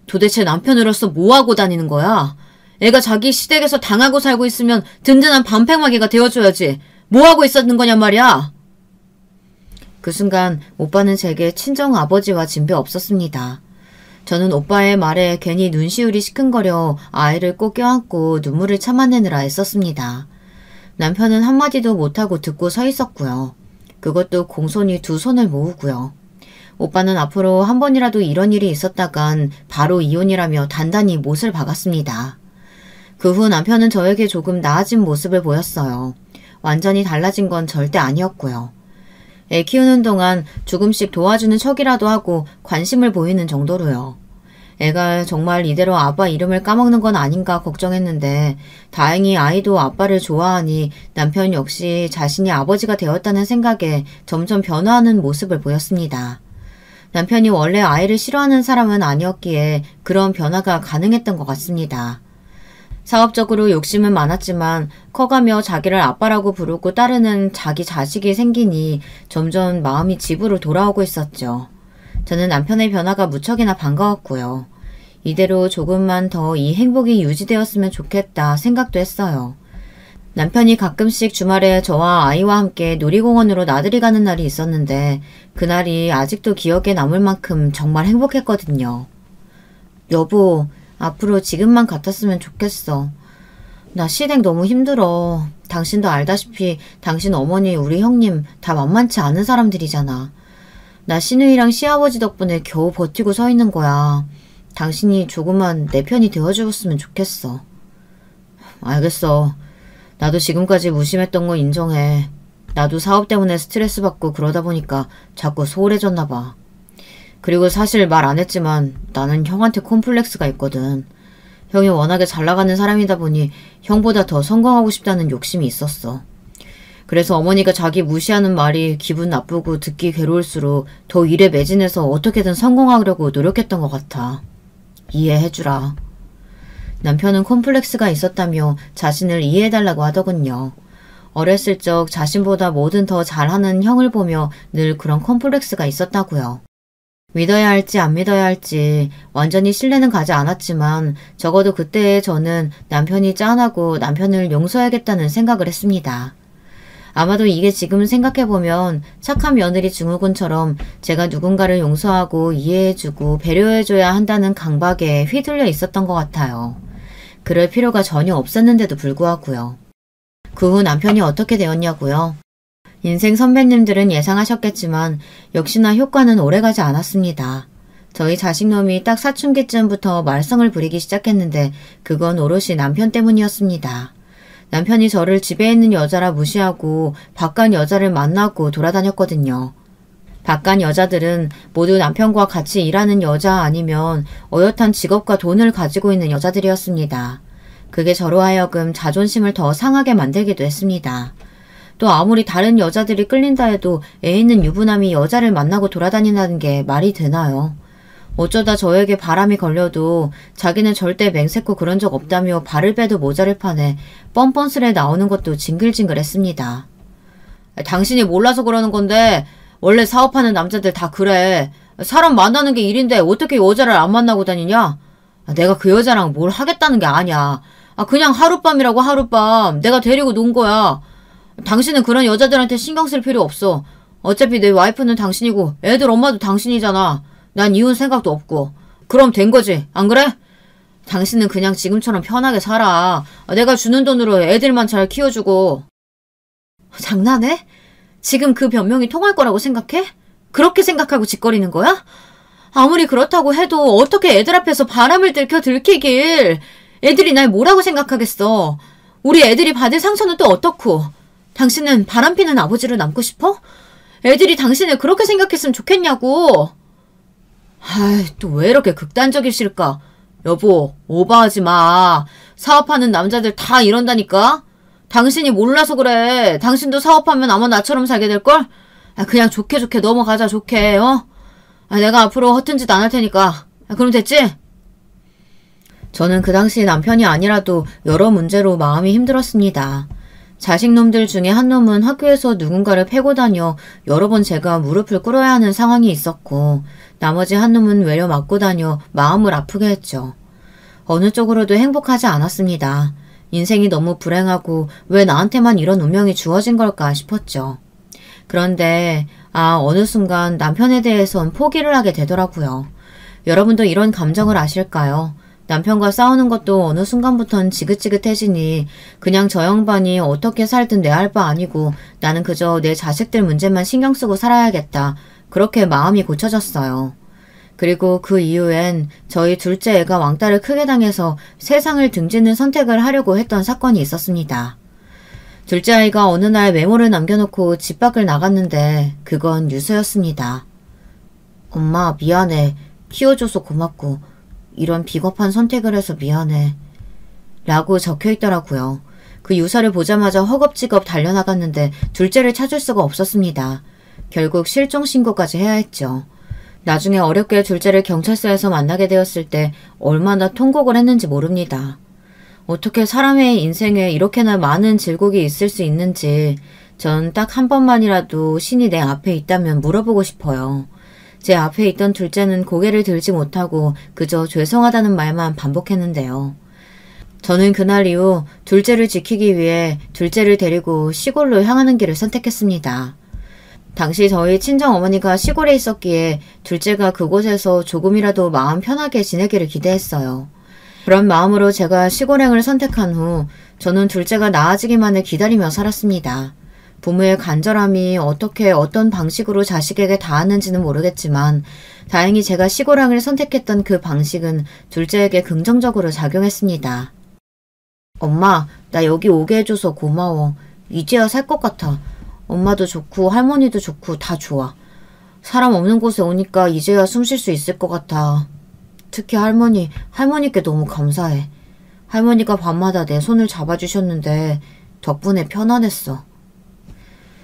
도대체 남편으로서 뭐하고 다니는 거야? 애가 자기 시댁에서 당하고 살고 있으면 든든한 반팽마개가 되어줘야지. 뭐하고 있었는 거냔 말이야. 그 순간 오빠는 제게 친정아버지와 진배 없었습니다. 저는 오빠의 말에 괜히 눈시울이 시큰거려 아이를 꼭 껴안고 눈물을 참아내느라 애썼습니다. 남편은 한마디도 못하고 듣고 서 있었고요. 그것도 공손히 두 손을 모으고요. 오빠는 앞으로 한 번이라도 이런 일이 있었다간 바로 이혼이라며 단단히 못을 박았습니다. 그 후 남편은 저에게 조금 나아진 모습을 보였어요. 완전히 달라진 건 절대 아니었고요. 애 키우는 동안 조금씩 도와주는 척이라도 하고 관심을 보이는 정도로요. 애가 정말 이대로 아빠 이름을 까먹는 건 아닌가 걱정했는데 다행히 아이도 아빠를 좋아하니 남편 역시 자신이 아버지가 되었다는 생각에 점점 변화하는 모습을 보였습니다. 남편이 원래 아이를 싫어하는 사람은 아니었기에 그런 변화가 가능했던 것 같습니다. 사업적으로 욕심은 많았지만 커가며 자기를 아빠라고 부르고 따르는 자기 자식이 생기니 점점 마음이 집으로 돌아오고 있었죠. 저는 남편의 변화가 무척이나 반가웠고요. 이대로 조금만 더 이 행복이 유지되었으면 좋겠다 생각도 했어요. 남편이 가끔씩 주말에 저와 아이와 함께 놀이공원으로 나들이 가는 날이 있었는데 그날이 아직도 기억에 남을 만큼 정말 행복했거든요. 여보, 앞으로 지금만 같았으면 좋겠어. 나 시댁 너무 힘들어. 당신도 알다시피 당신 어머니 우리 형님 다 만만치 않은 사람들이잖아. 나 시누이랑 시아버지 덕분에 겨우 버티고 서 있는 거야. 당신이 조금만 내 편이 되어주었으면 좋겠어. 알겠어. 나도 지금까지 무심했던 거 인정해. 나도 사업 때문에 스트레스 받고 그러다 보니까 자꾸 소홀해졌나 봐. 그리고 사실 말 안 했지만 나는 형한테 콤플렉스가 있거든. 형이 워낙에 잘 나가는 사람이다 보니 형보다 더 성공하고 싶다는 욕심이 있었어. 그래서 어머니가 자기 무시하는 말이 기분 나쁘고 듣기 괴로울수록 더 일에 매진해서 어떻게든 성공하려고 노력했던 것 같아. 이해해주라. 남편은 콤플렉스가 있었다며 자신을 이해해달라고 하더군요. 어렸을 적 자신보다 뭐든 더 잘하는 형을 보며 늘 그런 콤플렉스가 있었다고요. 믿어야 할지 안 믿어야 할지 완전히 신뢰는 가지 않았지만 적어도 그때의 저는 남편이 짠하고 남편을 용서해야겠다는 생각을 했습니다. 아마도 이게 지금 생각해보면 착한 며느리 증후군처럼 제가 누군가를 용서하고 이해해주고 배려해줘야 한다는 강박에 휘둘려 있었던 것 같아요. 그럴 필요가 전혀 없었는데도 불구하고요. 그 후 남편이 어떻게 되었냐고요? 인생 선배님들은 예상하셨겠지만 역시나 효과는 오래가지 않았습니다. 저희 자식놈이 딱 사춘기쯤부터 말썽을 부리기 시작했는데 그건 오롯이 남편 때문이었습니다. 남편이 저를 집에 있는 여자라 무시하고 바깥 여자를 만나고 돌아다녔거든요. 바깥 여자들은 모두 남편과 같이 일하는 여자 아니면 어엿한 직업과 돈을 가지고 있는 여자들이었습니다. 그게 저로 하여금 자존심을 더 상하게 만들기도 했습니다. 또 아무리 다른 여자들이 끌린다 해도 애 있는 유부남이 여자를 만나고 돌아다닌다는 게 말이 되나요? 어쩌다 저에게 바람이 걸려도 자기는 절대 맹세코 그런 적 없다며 발을 빼도 모자를 파내 뻔뻔스레 나오는 것도 징글징글했습니다. 당신이 몰라서 그러는 건데 원래 사업하는 남자들 다 그래. 사람 만나는 게 일인데 어떻게 여자를 안 만나고 다니냐? 내가 그 여자랑 뭘 하겠다는 게 아니야. 그냥 하룻밤이라고 하룻밤 내가 데리고 논 거야. 당신은 그런 여자들한테 신경 쓸 필요 없어. 어차피 내 와이프는 당신이고 애들 엄마도 당신이잖아. 난 이혼 생각도 없고. 그럼 된 거지, 안 그래? 당신은 그냥 지금처럼 편하게 살아. 내가 주는 돈으로 애들만 잘 키워주고. 장난해? 지금 그 변명이 통할 거라고 생각해? 그렇게 생각하고 짓거리는 거야? 아무리 그렇다고 해도 어떻게 애들 앞에서 바람을 들키길. 애들이 날 뭐라고 생각하겠어. 우리 애들이 받을 상처는 또 어떻고. 당신은 바람피는 아버지로 남고 싶어? 애들이 당신을 그렇게 생각했으면 좋겠냐고. 아이, 또 왜 이렇게 극단적이실까? 여보, 오버하지 마. 사업하는 남자들 다 이런다니까? 당신이 몰라서 그래. 당신도 사업하면 아마 나처럼 살게 될걸? 그냥 좋게 넘어가자, 좋게, 어? 내가 앞으로 허튼 짓 안 할 테니까. 그럼 됐지? 저는 그 당시 남편이 아니라도 여러 문제로 마음이 힘들었습니다. 자식놈들 중에 한 놈은 학교에서 누군가를 패고 다녀 여러 번 제가 무릎을 꿇어야 하는 상황이 있었고, 나머지 한 놈은 외려 맞고 다녀 마음을 아프게 했죠. 어느 쪽으로도 행복하지 않았습니다. 인생이 너무 불행하고 왜 나한테만 이런 운명이 주어진 걸까 싶었죠. 그런데 어느 순간 남편에 대해선 포기를 하게 되더라고요. 여러분도 이런 감정을 아실까요? 남편과 싸우는 것도 어느 순간부턴 지긋지긋해지니 그냥 저 양반이 어떻게 살든 내 할 바 아니고 나는 그저 내 자식들 문제만 신경 쓰고 살아야겠다. 그렇게 마음이 고쳐졌어요. 그리고 그 이후엔 저희 둘째 애가 왕따를 크게 당해서 세상을 등지는 선택을 하려고 했던 사건이 있었습니다. 둘째 아이가 어느 날 메모를 남겨놓고 집 밖을 나갔는데 그건 유서였습니다. 엄마 미안해. 키워줘서 고맙고 이런 비겁한 선택을 해서 미안해. 라고 적혀있더라고요. 그 유서를 보자마자 허겁지겁 달려나갔는데 둘째를 찾을 수가 없었습니다. 결국 실종신고까지 해야 했죠. 나중에 어렵게 둘째를 경찰서에서 만나게 되었을 때 얼마나 통곡을 했는지 모릅니다. 어떻게 사람의 인생에 이렇게나 많은 질곡이 있을 수 있는지 전 딱 한 번만이라도 신이 내 앞에 있다면 물어보고 싶어요. 제 앞에 있던 둘째는 고개를 들지 못하고 그저 죄송하다는 말만 반복했는데요. 저는 그날 이후 둘째를 지키기 위해 둘째를 데리고 시골로 향하는 길을 선택했습니다. 당시 저희 친정어머니가 시골에 있었기에 둘째가 그곳에서 조금이라도 마음 편하게 지내기를 기대했어요. 그런 마음으로 제가 시골행을 선택한 후 저는 둘째가 나아지기만을 기다리며 살았습니다. 부모의 간절함이 어떻게 어떤 방식으로 자식에게 닿았는지는 모르겠지만 다행히 제가 시골행을 선택했던 그 방식은 둘째에게 긍정적으로 작용했습니다. 엄마, 나 여기 오게 해줘서 고마워. 이제야 살 것 같아. 엄마도 좋고 할머니도 좋고 다 좋아. 사람 없는 곳에 오니까 이제야 숨 쉴 수 있을 것 같아. 특히 할머니께 너무 감사해. 할머니가 밤마다 내 손을 잡아주셨는데 덕분에 편안했어.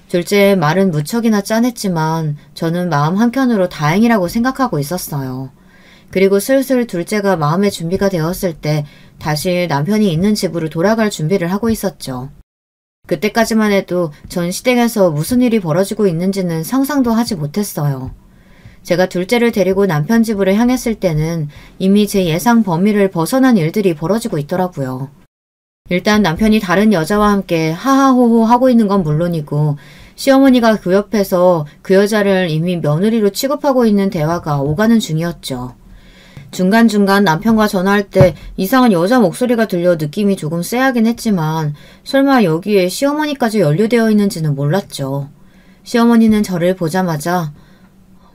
둘째의 말은 무척이나 짠했지만 저는 마음 한켠으로 다행이라고 생각하고 있었어요. 그리고 슬슬 둘째가 마음의 준비가 되었을 때 다시 남편이 있는 집으로 돌아갈 준비를 하고 있었죠. 그때까지만 해도 전 시댁에서 무슨 일이 벌어지고 있는지는 상상도 하지 못했어요. 제가 둘째를 데리고 남편 집으로 향했을 때는 이미 제 예상 범위를 벗어난 일들이 벌어지고 있더라고요. 일단 남편이 다른 여자와 함께 하하호호 하고 있는 건 물론이고 시어머니가 그 옆에서 그 여자를 이미 며느리로 취급하고 있는 대화가 오가는 중이었죠. 중간중간 남편과 전화할 때 이상한 여자 목소리가 들려 느낌이 조금 쎄하긴 했지만 설마 여기에 시어머니까지 연루되어 있는지는 몰랐죠. 시어머니는 저를 보자마자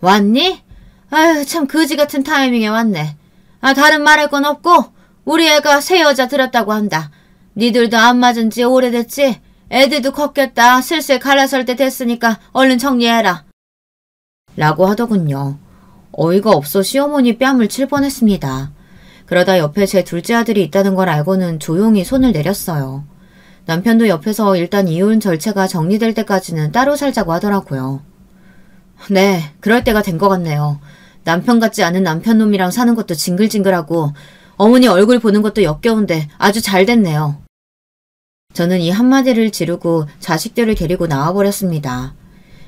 왔니? 아유 참 거지 같은 타이밍에 왔네. 다른 말할 건 없고 우리 애가 새 여자 들었다고 한다. 니들도 안 맞은 지 오래됐지? 애들도 컸겠다. 슬슬 갈라설 때 됐으니까 얼른 정리해라. 라고 하더군요. 어이가 없어 시어머니 뺨을 칠 뻔했습니다. 그러다 옆에 제 둘째 아들이 있다는 걸 알고는 조용히 손을 내렸어요. 남편도 옆에서 일단 이혼 절차가 정리될 때까지는 따로 살자고 하더라고요. 네, 그럴 때가 된 것 같네요. 남편 같지 않은 남편놈이랑 사는 것도 징글징글하고 어머니 얼굴 보는 것도 역겨운데 아주 잘 됐네요. 저는 이 한마디를 지르고 자식들을 데리고 나와버렸습니다.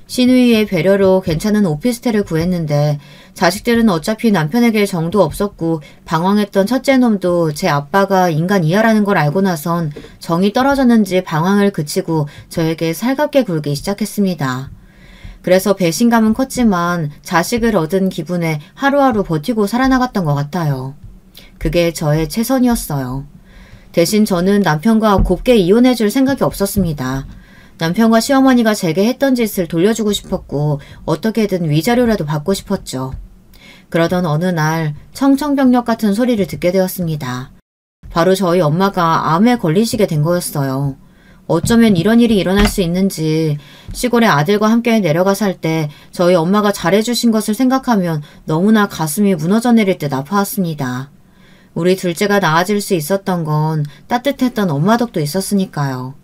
시누이의 배려로 괜찮은 오피스텔을 구했는데 자식들은 어차피 남편에게 정도 없었고 방황했던 첫째 놈도 제 아빠가 인간 이하라는 걸 알고 나선 정이 떨어졌는지 방황을 그치고 저에게 살갑게 굴기 시작했습니다. 그래서 배신감은 컸지만 자식을 얻은 기분에 하루하루 버티고 살아나갔던 것 같아요. 그게 저의 최선이었어요. 대신 저는 남편과 곱게 이혼해줄 생각이 없었습니다. 남편과 시어머니가 제게 했던 짓을 돌려주고 싶었고 어떻게든 위자료라도 받고 싶었죠. 그러던 어느 날 청천벽력 같은 소리를 듣게 되었습니다. 바로 저희 엄마가 암에 걸리시게 된 거였어요. 어쩌면 이런 일이 일어날 수 있는지 시골에 아들과 함께 내려가 살 때 저희 엄마가 잘해주신 것을 생각하면 너무나 가슴이 무너져 내릴 듯 아파왔습니다. 우리 둘째가 나아질 수 있었던 건 따뜻했던 엄마 덕도 있었으니까요.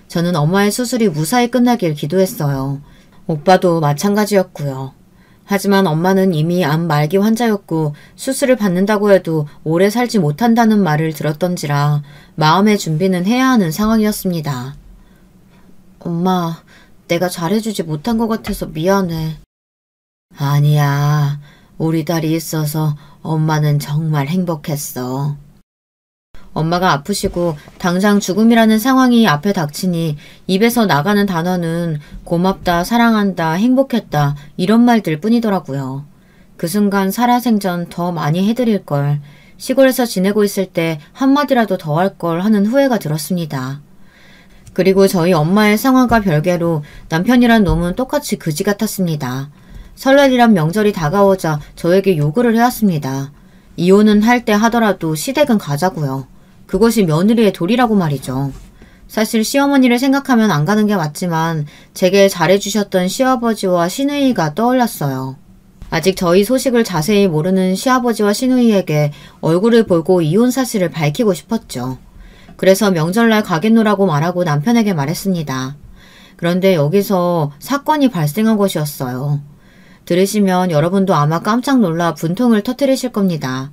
저는 엄마의 수술이 무사히 끝나길 기도했어요. 오빠도 마찬가지였고요. 하지만 엄마는 이미 암 말기 환자였고 수술을 받는다고 해도 오래 살지 못한다는 말을 들었던지라 마음의 준비는 해야 하는 상황이었습니다. 엄마, 내가 잘해주지 못한 것 같아서 미안해. 아니야. 우리 딸이 있어서 엄마는 정말 행복했어. 엄마가 아프시고 당장 죽음이라는 상황이 앞에 닥치니 입에서 나가는 단어는 고맙다, 사랑한다, 행복했다 이런 말들 뿐이더라고요. 그 순간 살아생전 더 많이 해드릴 걸, 시골에서 지내고 있을 때 한마디라도 더 할 걸 하는 후회가 들었습니다. 그리고 저희 엄마의 상황과 별개로 남편이란 놈은 똑같이 그지 같았습니다. 설날이란 명절이 다가오자 저에게 요구를 해왔습니다. 이혼은 할 때 하더라도 시댁은 가자고요. 그것이 며느리의 도리라고 말이죠. 사실 시어머니를 생각하면 안 가는 게 맞지만 제게 잘해주셨던 시아버지와 시누이가 떠올랐어요. 아직 저희 소식을 자세히 모르는 시아버지와 시누이에게 얼굴을 보고 이혼 사실을 밝히고 싶었죠. 그래서 명절날 가겠노라고 말하고 남편에게 말했습니다. 그런데 여기서 사건이 발생한 것이었어요. 들으시면 여러분도 아마 깜짝 놀라 분통을 터뜨리실 겁니다.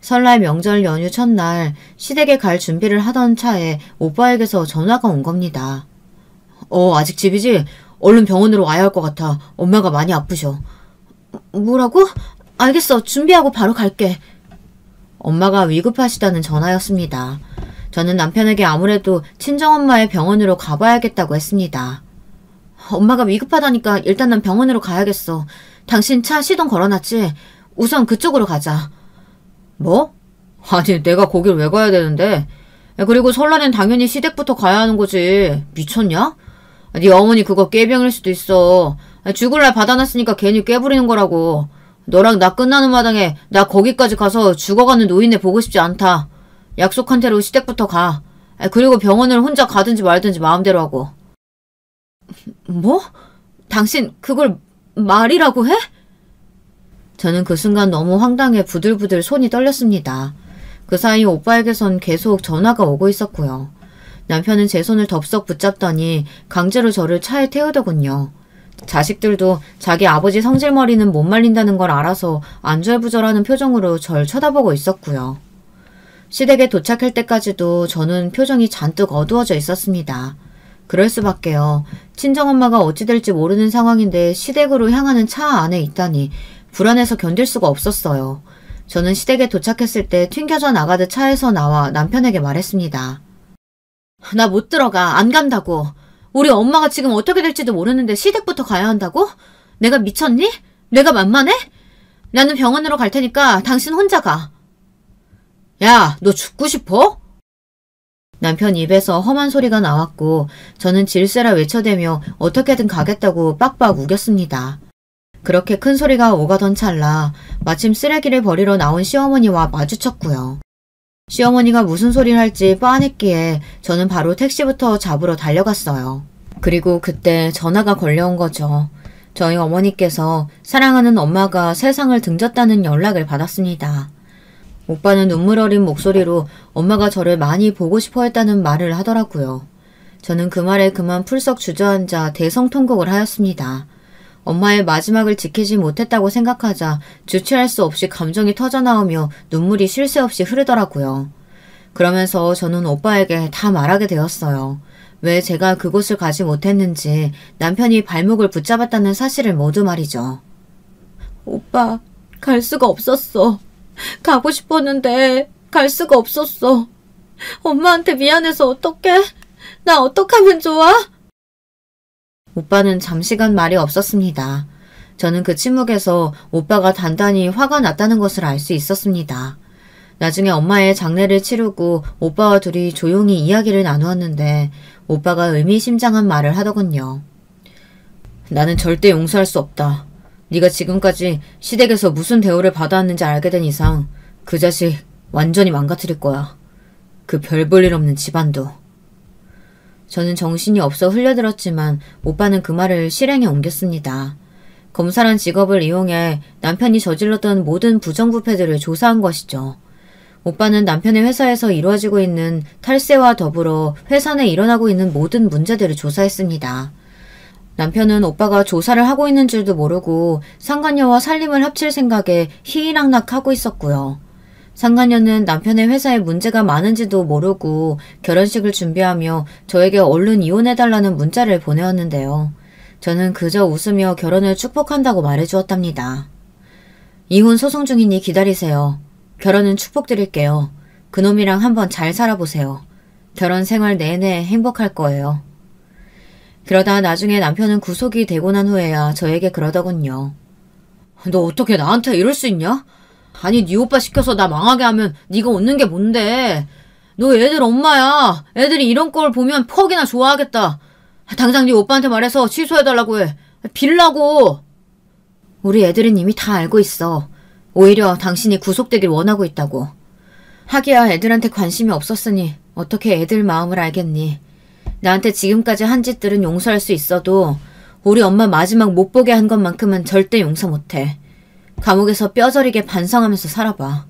설날 명절 연휴 첫날 시댁에 갈 준비를 하던 차에 오빠에게서 전화가 온 겁니다. 아직 집이지? 얼른 병원으로 와야 할 것 같아. 엄마가 많이 아프셔. 뭐라고? 알겠어. 준비하고 바로 갈게. 엄마가 위급하시다는 전화였습니다. 저는 남편에게 아무래도 친정엄마의 병원으로 가봐야겠다고 했습니다. 엄마가 위급하다니까 일단 난 병원으로 가야겠어. 당신 차 시동 걸어놨지? 우선 그쪽으로 가자. 뭐? 아니 내가 거길 왜 가야 되는데? 그리고 설날엔 당연히 시댁부터 가야 하는 거지. 미쳤냐? 네 어머니 그거 꾀병일 수도 있어. 죽을 날 받아놨으니까 괜히 꾀부리는 거라고. 너랑 나 끝나는 마당에 나 거기까지 가서 죽어가는 노인네 보고 싶지 않다. 약속한 대로 시댁부터 가. 그리고 병원을 혼자 가든지 말든지 마음대로 하고. 뭐? 당신 그걸 말이라고 해? 저는 그 순간 너무 황당해 부들부들 손이 떨렸습니다. 그 사이 오빠에게선 계속 전화가 오고 있었고요. 남편은 제 손을 덥석 붙잡더니 강제로 저를 차에 태우더군요. 자식들도 자기 아버지 성질머리는 못 말린다는 걸 알아서 안절부절하는 표정으로 절 쳐다보고 있었고요. 시댁에 도착할 때까지도 저는 표정이 잔뜩 어두워져 있었습니다. 그럴 수밖에요. 친정엄마가 어찌 될지 모르는 상황인데 시댁으로 향하는 차 안에 있다니 불안해서 견딜 수가 없었어요. 저는 시댁에 도착했을 때 튕겨져 나가듯 차에서 나와 남편에게 말했습니다. 나 못 들어가. 안 간다고. 우리 엄마가 지금 어떻게 될지도 모르는데 시댁부터 가야 한다고? 내가 미쳤니? 내가 만만해? 나는 병원으로 갈 테니까 당신 혼자 가. 야, 너 죽고 싶어? 남편 입에서 험한 소리가 나왔고 저는 질세라 외쳐대며 어떻게든 가겠다고 빡빡 우겼습니다. 그렇게 큰 소리가 오가던 찰나 마침 쓰레기를 버리러 나온 시어머니와 마주쳤고요. 시어머니가 무슨 소리를 할지 뻔했기에 저는 바로 택시부터 잡으러 달려갔어요. 그리고 그때 전화가 걸려온 거죠. 저희 어머니께서 사랑하는 엄마가 세상을 등졌다는 연락을 받았습니다. 오빠는 눈물 어린 목소리로 엄마가 저를 많이 보고 싶어 했다는 말을 하더라고요. 저는 그 말에 그만 풀썩 주저앉아 대성통곡을 하였습니다. 엄마의 마지막을 지키지 못했다고 생각하자 주체할 수 없이 감정이 터져나오며 눈물이 쉴 새 없이 흐르더라고요. 그러면서 저는 오빠에게 다 말하게 되었어요. 왜 제가 그곳을 가지 못했는지, 남편이 발목을 붙잡았다는 사실을 모두 말이죠. 오빠, 갈 수가 없었어. 가고 싶었는데 갈 수가 없었어. 엄마한테 미안해서 어떡해? 나 어떡하면 좋아? 오빠는 잠시간 말이 없었습니다. 저는 그 침묵에서 오빠가 단단히 화가 났다는 것을 알 수 있었습니다. 나중에 엄마의 장례를 치르고 오빠와 둘이 조용히 이야기를 나누었는데 오빠가 의미심장한 말을 하더군요. 나는 절대 용서할 수 없다. 네가 지금까지 시댁에서 무슨 대우를 받아왔는지 알게 된 이상 그 자식 완전히 망가뜨릴 거야. 그 별 볼 일 없는 집안도. 저는 정신이 없어 흘려들었지만 오빠는 그 말을 실행에 옮겼습니다. 검사란 직업을 이용해 남편이 저질렀던 모든 부정부패들을 조사한 것이죠. 오빠는 남편의 회사에서 이루어지고 있는 탈세와 더불어 회사 내 일어나고 있는 모든 문제들을 조사했습니다. 남편은 오빠가 조사를 하고 있는 줄도 모르고 상간녀와 살림을 합칠 생각에 희희낙낙하고 있었고요. 상간녀는 남편의 회사에 문제가 많은지도 모르고 결혼식을 준비하며 저에게 얼른 이혼해달라는 문자를 보내었는데요. 저는 그저 웃으며 결혼을 축복한다고 말해주었답니다. 이혼 소송 중이니 기다리세요. 결혼은 축복드릴게요. 그놈이랑 한번 잘 살아보세요. 결혼 생활 내내 행복할 거예요. 그러다 나중에 남편은 구속이 되고 난 후에야 저에게 그러더군요. 너 어떻게 나한테 이럴 수 있냐? 아니 네 오빠 시켜서 나 망하게 하면 네가 웃는 게 뭔데? 너 애들 엄마야. 애들이 이런 걸 보면 퍽이나 좋아하겠다. 당장 네 오빠한테 말해서 취소해달라고 해. 빌라고. 우리 애들은 이미 다 알고 있어. 오히려 당신이 구속되길 원하고 있다고. 하기야 애들한테 관심이 없었으니 어떻게 애들 마음을 알겠니. 나한테 지금까지 한 짓들은 용서할 수 있어도 우리 엄마 마지막 못 보게 한 것만큼은 절대 용서 못해. 감옥에서 뼈저리게 반성하면서 살아봐.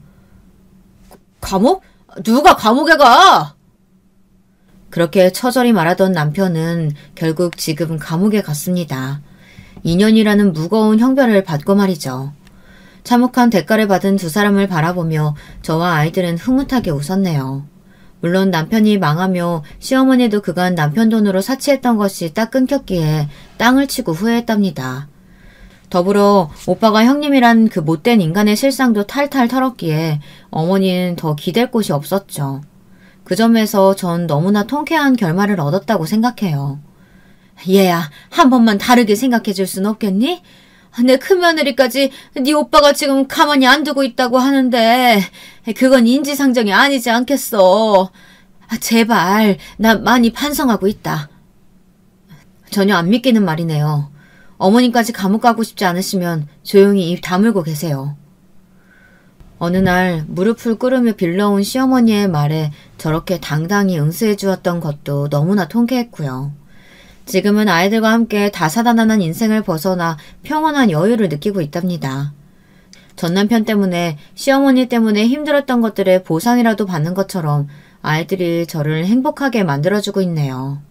감옥? 누가 감옥에 가? 그렇게 처절히 말하던 남편은 결국 지금 감옥에 갔습니다. 2년이라는 무거운 형벌을 받고 말이죠. 참혹한 대가를 받은 두 사람을 바라보며 저와 아이들은 흐뭇하게 웃었네요. 물론 남편이 망하며 시어머니도 그간 남편 돈으로 사치했던 것이 딱 끊겼기에 땅을 치고 후회했답니다. 더불어 오빠가 형님이란 그 못된 인간의 실상도 탈탈 털었기에 어머니는 더 기댈 곳이 없었죠. 그 점에서 전 너무나 통쾌한 결말을 얻었다고 생각해요. 얘야, 한 번만 다르게 생각해 줄 순 없겠니? 내 큰며느리까지 네 오빠가 지금 가만히 안 두고 있다고 하는데 그건 인지상정이 아니지 않겠어. 제발, 나 많이 반성하고 있다. 전혀 안 믿기는 말이네요. 어머님까지 감옥 가고 싶지 않으시면 조용히 입 다물고 계세요. 어느 날 무릎을 꿇으며 빌러온 시어머니의 말에 저렇게 당당히 응수해 주었던 것도 너무나 통쾌했고요. 지금은 아이들과 함께 다사다난한 인생을 벗어나 평온한 여유를 느끼고 있답니다. 전 남편 때문에 시어머니 때문에 힘들었던 것들의 보상이라도 받는 것처럼 아이들이 저를 행복하게 만들어주고 있네요.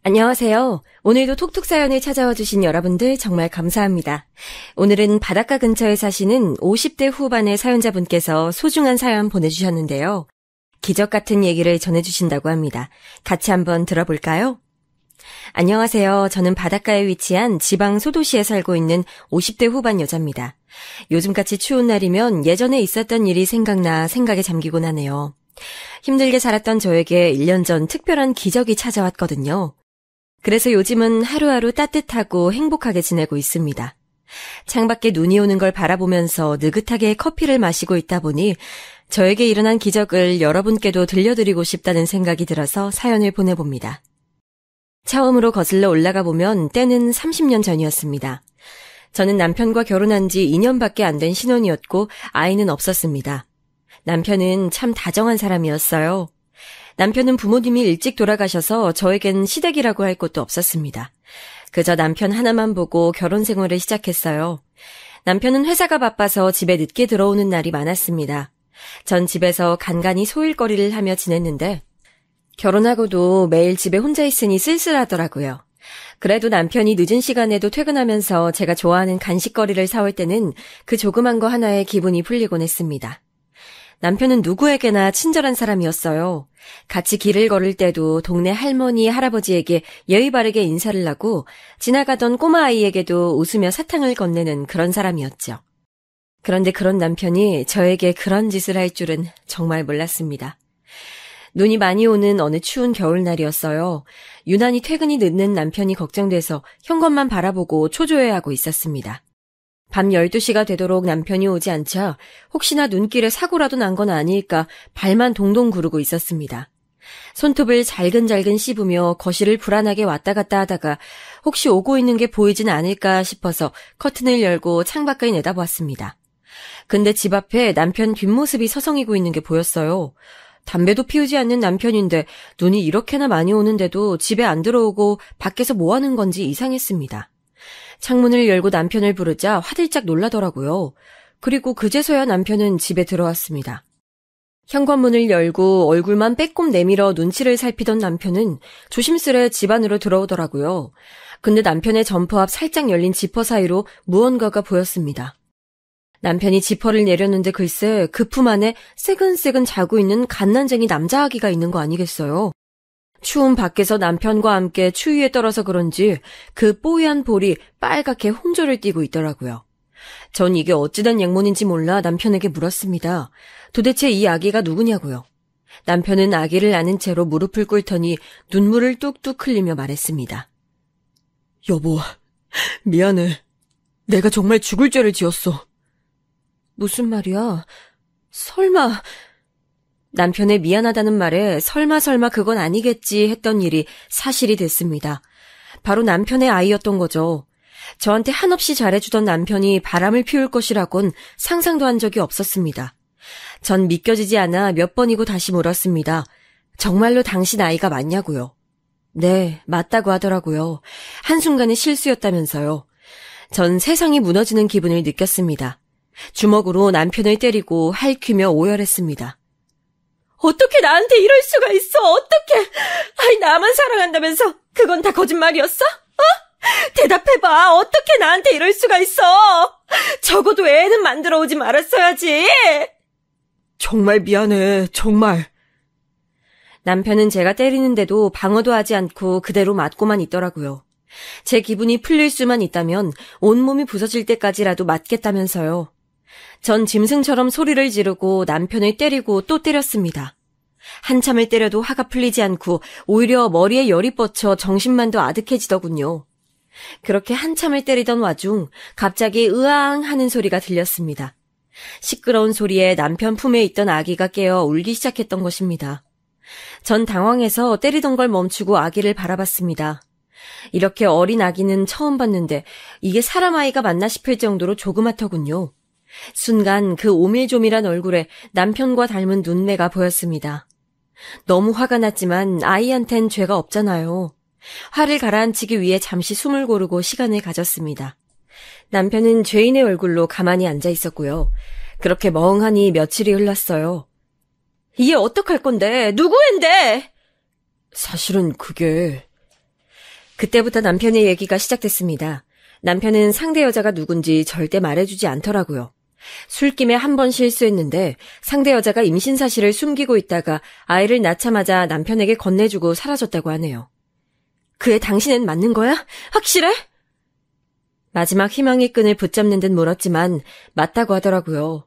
안녕하세요. 오늘도 톡톡 사연을 찾아와 주신 여러분들 정말 감사합니다. 오늘은 바닷가 근처에 사시는 50대 후반의 사연자분께서 소중한 사연 보내주셨는데요. 기적 같은 얘기를 전해주신다고 합니다. 같이 한번 들어볼까요? 안녕하세요. 저는 바닷가에 위치한 지방 소도시에 살고 있는 50대 후반 여자입니다. 요즘같이 추운 날이면 예전에 있었던 일이 생각나 생각에 잠기곤 하네요. 힘들게 살았던 저에게 1년 전 특별한 기적이 찾아왔거든요. 그래서 요즘은 하루하루 따뜻하고 행복하게 지내고 있습니다. 창밖에 눈이 오는 걸 바라보면서 느긋하게 커피를 마시고 있다 보니 저에게 일어난 기적을 여러분께도 들려드리고 싶다는 생각이 들어서 사연을 보내봅니다. 처음으로 거슬러 올라가 보면 때는 30년 전이었습니다. 저는 남편과 결혼한 지 2년밖에 안 된 신혼이었고 아이는 없었습니다. 남편은 참 다정한 사람이었어요. 남편은 부모님이 일찍 돌아가셔서 저에겐 시댁이라고 할 곳도 없었습니다. 그저 남편 하나만 보고 결혼 생활을 시작했어요. 남편은 회사가 바빠서 집에 늦게 들어오는 날이 많았습니다. 전 집에서 간간히 소일거리를 하며 지냈는데 결혼하고도 매일 집에 혼자 있으니 쓸쓸하더라고요. 그래도 남편이 늦은 시간에도 퇴근하면서 제가 좋아하는 간식거리를 사올 때는 그 조그만 거 하나에 기분이 풀리곤 했습니다. 남편은 누구에게나 친절한 사람이었어요. 같이 길을 걸을 때도 동네 할머니, 할아버지에게 예의 바르게 인사를 하고 지나가던 꼬마아이에게도 웃으며 사탕을 건네는 그런 사람이었죠. 그런데 그런 남편이 저에게 그런 짓을 할 줄은 정말 몰랐습니다. 눈이 많이 오는 어느 추운 겨울날이었어요. 유난히 퇴근이 늦는 남편이 걱정돼서 현관만 바라보고 초조해하고 있었습니다. 밤 12시가 되도록 남편이 오지 않자 혹시나 눈길에 사고라도 난 건 아닐까 발만 동동 구르고 있었습니다. 손톱을 잘근잘근 씹으며 거실을 불안하게 왔다 갔다 하다가 혹시 오고 있는 게 보이진 않을까 싶어서 커튼을 열고 창밖을 내다보았습니다. 근데 집 앞에 남편 뒷모습이 서성이고 있는 게 보였어요. 담배도 피우지 않는 남편인데 눈이 이렇게나 많이 오는데도 집에 안 들어오고 밖에서 뭐 하는 건지 이상했습니다. 창문을 열고 남편을 부르자 화들짝 놀라더라고요. 그리고 그제서야 남편은 집에 들어왔습니다. 현관문을 열고 얼굴만 빼꼼 내밀어 눈치를 살피던 남편은 조심스레 집 안으로 들어오더라고요. 근데 남편의 점퍼 앞 살짝 열린 지퍼 사이로 무언가가 보였습니다. 남편이 지퍼를 내렸는데 글쎄 그 품 안에 새근새근 자고 있는 갓난쟁이 남자아기가 있는 거 아니겠어요? 추운 밖에서 남편과 함께 추위에 떨어서 그런지 그 뽀얀 볼이 빨갛게 홍조를 띠고 있더라고요. 전 이게 어찌된 약문인지 몰라 남편에게 물었습니다. 도대체 이 아기가 누구냐고요. 남편은 아기를 안은 채로 무릎을 꿇더니 눈물을 뚝뚝 흘리며 말했습니다. 여보, 미안해. 내가 정말 죽을 죄를 지었어. 무슨 말이야? 설마... 남편의 미안하다는 말에 설마 그건 아니겠지 했던 일이 사실이 됐습니다. 바로 남편의 아이였던 거죠. 저한테 한없이 잘해주던 남편이 바람을 피울 것이라곤 상상도 한 적이 없었습니다. 전 믿겨지지 않아 몇 번이고 다시 물었습니다. 정말로 당신 아이가 맞냐고요. 네, 맞다고 하더라고요. 한순간의 실수였다면서요. 전 세상이 무너지는 기분을 느꼈습니다. 주먹으로 남편을 때리고 핥히며 오열했습니다. 어떻게 나한테 이럴 수가 있어? 어떻게? 아이, 나만 사랑한다면서 그건 다 거짓말이었어? 대답해봐. 어떻게 나한테 이럴 수가 있어? 적어도 애는 만들어 오지 말았어야지. 정말 미안해. 정말. 남편은 제가 때리는데도 방어도 하지 않고 그대로 맞고만 있더라고요. 제 기분이 풀릴 수만 있다면 온몸이 부서질 때까지라도 맞겠다면서요. 전 짐승처럼 소리를 지르고 남편을 때리고 또 때렸습니다. 한참을 때려도 화가 풀리지 않고 오히려 머리에 열이 뻗쳐 정신만도 아득해지더군요. 그렇게 한참을 때리던 와중 갑자기 으앙 하는 소리가 들렸습니다. 시끄러운 소리에 남편 품에 있던 아기가 깨어 울기 시작했던 것입니다. 전 당황해서 때리던 걸 멈추고 아기를 바라봤습니다. 이렇게 어린 아기는 처음 봤는데 이게 사람 아이가 맞나 싶을 정도로 조그맣더군요. 순간 그 오밀조밀한 얼굴에 남편과 닮은 눈매가 보였습니다. 너무 화가 났지만 아이한텐 죄가 없잖아요. 화를 가라앉히기 위해 잠시 숨을 고르고 시간을 가졌습니다. 남편은 죄인의 얼굴로 가만히 앉아 있었고요. 그렇게 멍하니 며칠이 흘렀어요. 이게 어떡할 건데? 누구 앤데? 사실은 그게... 그때부터 남편의 얘기가 시작됐습니다. 남편은 상대 여자가 누군지 절대 말해주지 않더라고요. 술김에 한 번 실수했는데 상대 여자가 임신 사실을 숨기고 있다가 아이를 낳자마자 남편에게 건네주고 사라졌다고 하네요. 그애 당신은 맞는 거야? 확실해? 마지막 희망의 끈을 붙잡는 듯 물었지만 맞다고 하더라고요.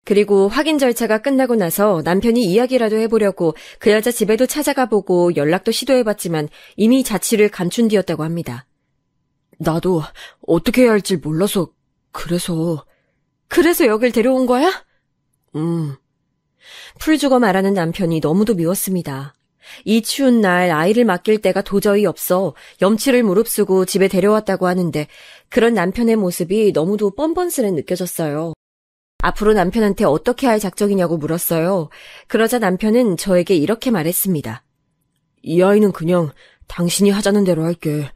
그리고 확인 절차가 끝나고 나서 남편이 이야기라도 해보려고 그 여자 집에도 찾아가보고 연락도 시도해봤지만 이미 자취를 감춘 뒤였다고 합니다. 나도 어떻게 해야 할지 몰라서 그래서 여길 데려온 거야? 풀죽어 말하는 남편이 너무도 미웠습니다. 이 추운 날 아이를 맡길 데가 도저히 없어 염치를 무릅쓰고 집에 데려왔다고 하는데 그런 남편의 모습이 너무도 뻔뻔스레 느껴졌어요. 앞으로 남편한테 어떻게 할 작정이냐고 물었어요. 그러자 남편은 저에게 이렇게 말했습니다. 이 아이는 그냥 당신이 하자는 대로 할게.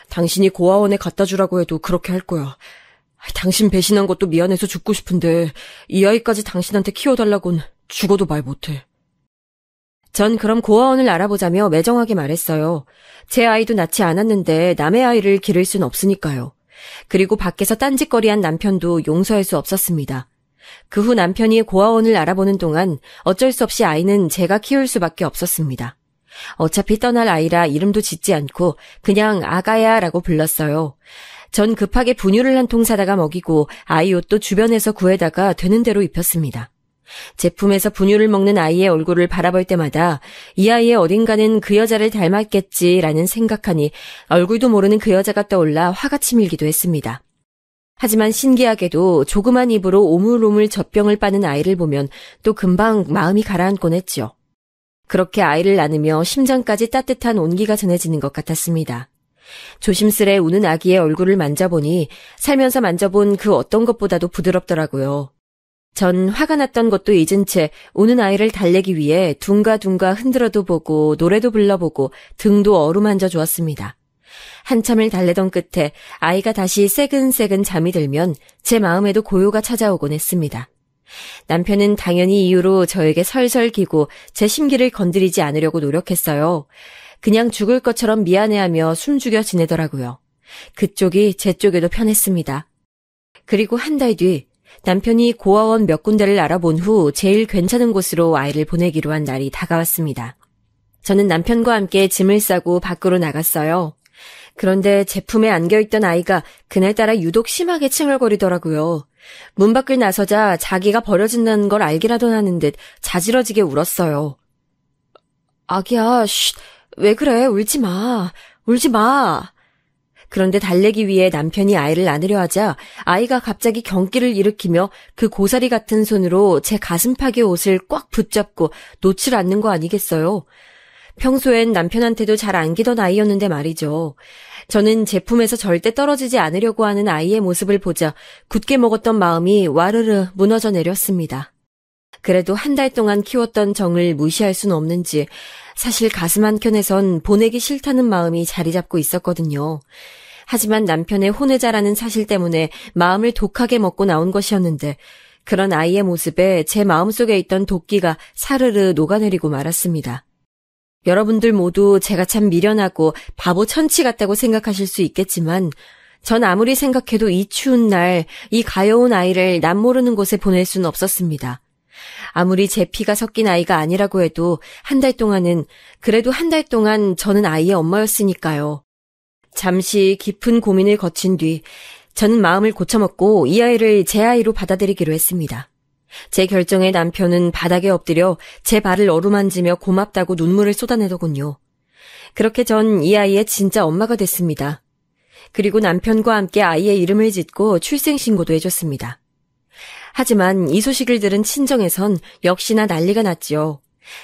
당신이 고아원에 갖다 주라고 해도 그렇게 할 거야. 당신 배신한 것도 미안해서 죽고 싶은데 이 아이까지 당신한테 키워달라곤 죽어도 말 못해. 전 그럼 고아원을 알아보자며 매정하게 말했어요. 제 아이도 낳지 않았는데 남의 아이를 기를 순 없으니까요. 그리고 밖에서 딴짓거리한 남편도 용서할 수 없었습니다. 그 후 남편이 고아원을 알아보는 동안 어쩔 수 없이 아이는 제가 키울 수밖에 없었습니다. 어차피 떠날 아이라 이름도 짓지 않고 그냥 아가야라고 불렀어요. 전 급하게 분유를 한 통 사다가 먹이고 아이 옷도 주변에서 구해다가 되는 대로 입혔습니다. 제품에서 분유를 먹는 아이의 얼굴을 바라볼 때마다 이 아이의 어딘가는 그 여자를 닮았겠지라는 생각하니 얼굴도 모르는 그 여자가 떠올라 화가 치밀기도 했습니다. 하지만 신기하게도 조그만 입으로 오물오물 젖병을 빠는 아이를 보면 또 금방 마음이 가라앉곤 했죠. 그렇게 아이를 낳으며 심장까지 따뜻한 온기가 전해지는 것 같았습니다. 조심스레 우는 아기의 얼굴을 만져보니 살면서 만져본 그 어떤 것보다도 부드럽더라고요. 전 화가 났던 것도 잊은 채 우는 아이를 달래기 위해 둥가둥가 흔들어도 보고 노래도 불러보고 등도 어루만져 주었습니다. 한참을 달래던 끝에 아이가 다시 새근새근 잠이 들면 제 마음에도 고요가 찾아오곤 했습니다. 남편은 당연히 이유로 저에게 설설 기고 제 심기를 건드리지 않으려고 노력했어요. 그냥 죽을 것처럼 미안해하며 숨죽여 지내더라고요. 그쪽이 제 쪽에도 편했습니다. 그리고 한 달 뒤 남편이 고아원 몇 군데를 알아본 후 제일 괜찮은 곳으로 아이를 보내기로 한 날이 다가왔습니다. 저는 남편과 함께 짐을 싸고 밖으로 나갔어요. 그런데 제품에 안겨있던 아이가 그날따라 유독 심하게 칭얼거리더라고요. 문 밖을 나서자 자기가 버려진다는 걸 알기라도 하는 듯 자지러지게 울었어요. 아기야, 쉿, 왜 그래? 울지 마. 울지 마. 그런데 달래기 위해 남편이 아이를 안으려 하자 아이가 갑자기 경기를 일으키며 그 고사리 같은 손으로 제 가슴팍의 옷을 꽉 붙잡고 놓질 않는 거 아니겠어요? 평소엔 남편한테도 잘 안기던 아이였는데 말이죠. 저는 제품에서 절대 떨어지지 않으려고 하는 아이의 모습을 보자 굳게 먹었던 마음이 와르르 무너져 내렸습니다. 그래도 한 달 동안 키웠던 정을 무시할 순 없는지 사실 가슴 한켠에선 보내기 싫다는 마음이 자리 잡고 있었거든요. 하지만 남편의 혼외자라는 사실 때문에 마음을 독하게 먹고 나온 것이었는데 그런 아이의 모습에 제 마음속에 있던 도끼가 사르르 녹아내리고 말았습니다. 여러분들 모두 제가 참 미련하고 바보 천치 같다고 생각하실 수 있겠지만 전 아무리 생각해도 이 추운 날 이 가여운 아이를 남모르는 곳에 보낼 수는 없었습니다. 아무리 제 피가 섞인 아이가 아니라고 해도 한 달 동안은 그래도 한 달 동안 저는 아이의 엄마였으니까요. 잠시 깊은 고민을 거친 뒤 저는 마음을 고쳐먹고 이 아이를 제 아이로 받아들이기로 했습니다. 제 결정에 남편은 바닥에 엎드려 제 발을 어루만지며 고맙다고 눈물을 쏟아내더군요. 그렇게 전 이 아이의 진짜 엄마가 됐습니다. 그리고 남편과 함께 아이의 이름을 짓고 출생신고도 해줬습니다. 하지만 이 소식을 들은 친정에선 역시나 난리가 났지요.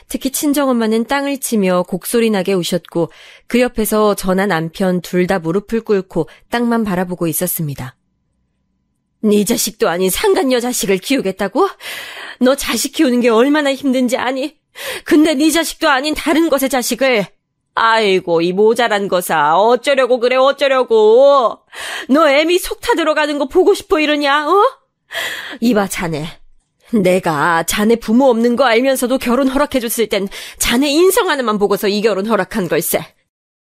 특히 친정엄마는 땅을 치며 곡소리 나게 우셨고 그 옆에서 저나 남편 둘 다 무릎을 꿇고 땅만 바라보고 있었습니다. 네 자식도 아닌 상간녀 자식을 키우겠다고? 너 자식 키우는 게 얼마나 힘든지 아니? 근데 네 자식도 아닌 다른 것의 자식을... 아이고 이 모자란 거사 어쩌려고 그래 어쩌려고. 너 애미 속 타 들어가는 거 보고 싶어 이러냐 어? 이봐 자네. 내가 자네 부모 없는 거 알면서도 결혼 허락해줬을 땐 자네 인성 하나만 보고서 이 결혼 허락한 걸세.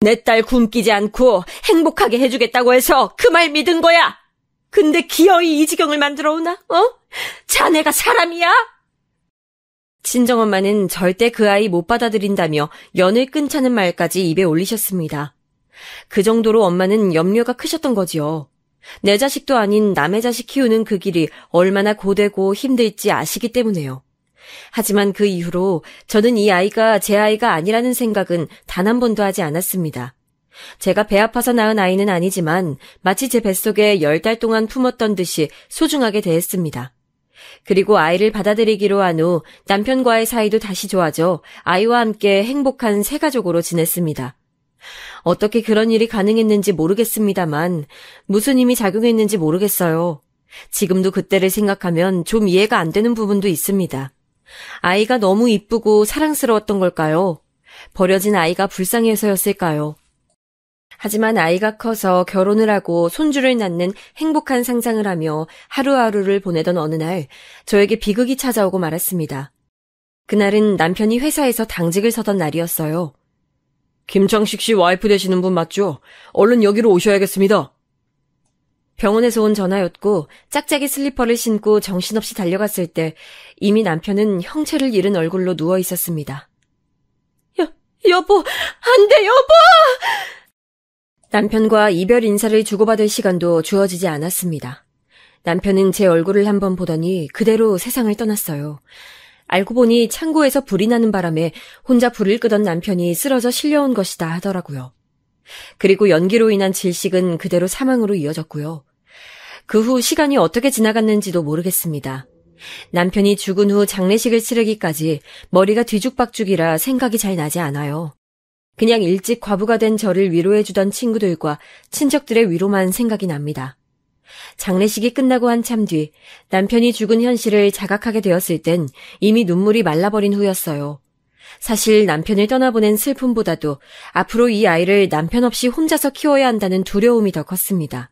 내 딸 굶기지 않고 행복하게 해주겠다고 해서 그 말 믿은 거야. 근데 기어이 이 지경을 만들어 오나? 어? 자네가 사람이야? 친정엄마는 절대 그 아이 못 받아들인다며 연을 끊자는 말까지 입에 올리셨습니다. 그 정도로 엄마는 염려가 크셨던 거지요. 내 자식도 아닌 남의 자식 키우는 그 길이 얼마나 고되고 힘들지 아시기 때문에요. 하지만 그 이후로 저는 이 아이가 제 아이가 아니라는 생각은 단 한 번도 하지 않았습니다. 제가 배 아파서 낳은 아이는 아니지만 마치 제 뱃속에 10달 동안 품었던 듯이 소중하게 대했습니다. 그리고 아이를 받아들이기로 한 후 남편과의 사이도 다시 좋아져 아이와 함께 행복한 새 가족으로 지냈습니다. 어떻게 그런 일이 가능했는지 모르겠습니다만 무슨 힘이 작용했는지 모르겠어요. 지금도 그때를 생각하면 좀 이해가 안 되는 부분도 있습니다. 아이가 너무 이쁘고 사랑스러웠던 걸까요? 버려진 아이가 불쌍해서였을까요? 하지만 아이가 커서 결혼을 하고 손주를 낳는 행복한 상상을 하며 하루하루를 보내던 어느 날 저에게 비극이 찾아오고 말았습니다. 그날은 남편이 회사에서 당직을 서던 날이었어요. 김창식 씨 와이프 되시는 분 맞죠? 얼른 여기로 오셔야겠습니다. 병원에서 온 전화였고 짝짝이 슬리퍼를 신고 정신없이 달려갔을 때 이미 남편은 형체를 잃은 얼굴로 누워 있었습니다. 여보, 안 돼, 여보! 남편과 이별 인사를 주고받을 시간도 주어지지 않았습니다. 남편은 제 얼굴을 한번 보더니 그대로 세상을 떠났어요. 알고 보니 창고에서 불이 나는 바람에 혼자 불을 끄던 남편이 쓰러져 실려온 것이다 하더라고요. 그리고 연기로 인한 질식은 그대로 사망으로 이어졌고요. 그 후 시간이 어떻게 지나갔는지도 모르겠습니다. 남편이 죽은 후 장례식을 치르기까지 머리가 뒤죽박죽이라 생각이 잘 나지 않아요. 그냥 일찍 과부가 된 저를 위로해주던 친구들과 친척들의 위로만 생각이 납니다. 장례식이 끝나고 한참 뒤 남편이 죽은 현실을 자각하게 되었을 땐 이미 눈물이 말라버린 후였어요. 사실 남편을 떠나보낸 슬픔보다도 앞으로 이 아이를 남편 없이 혼자서 키워야 한다는 두려움이 더 컸습니다.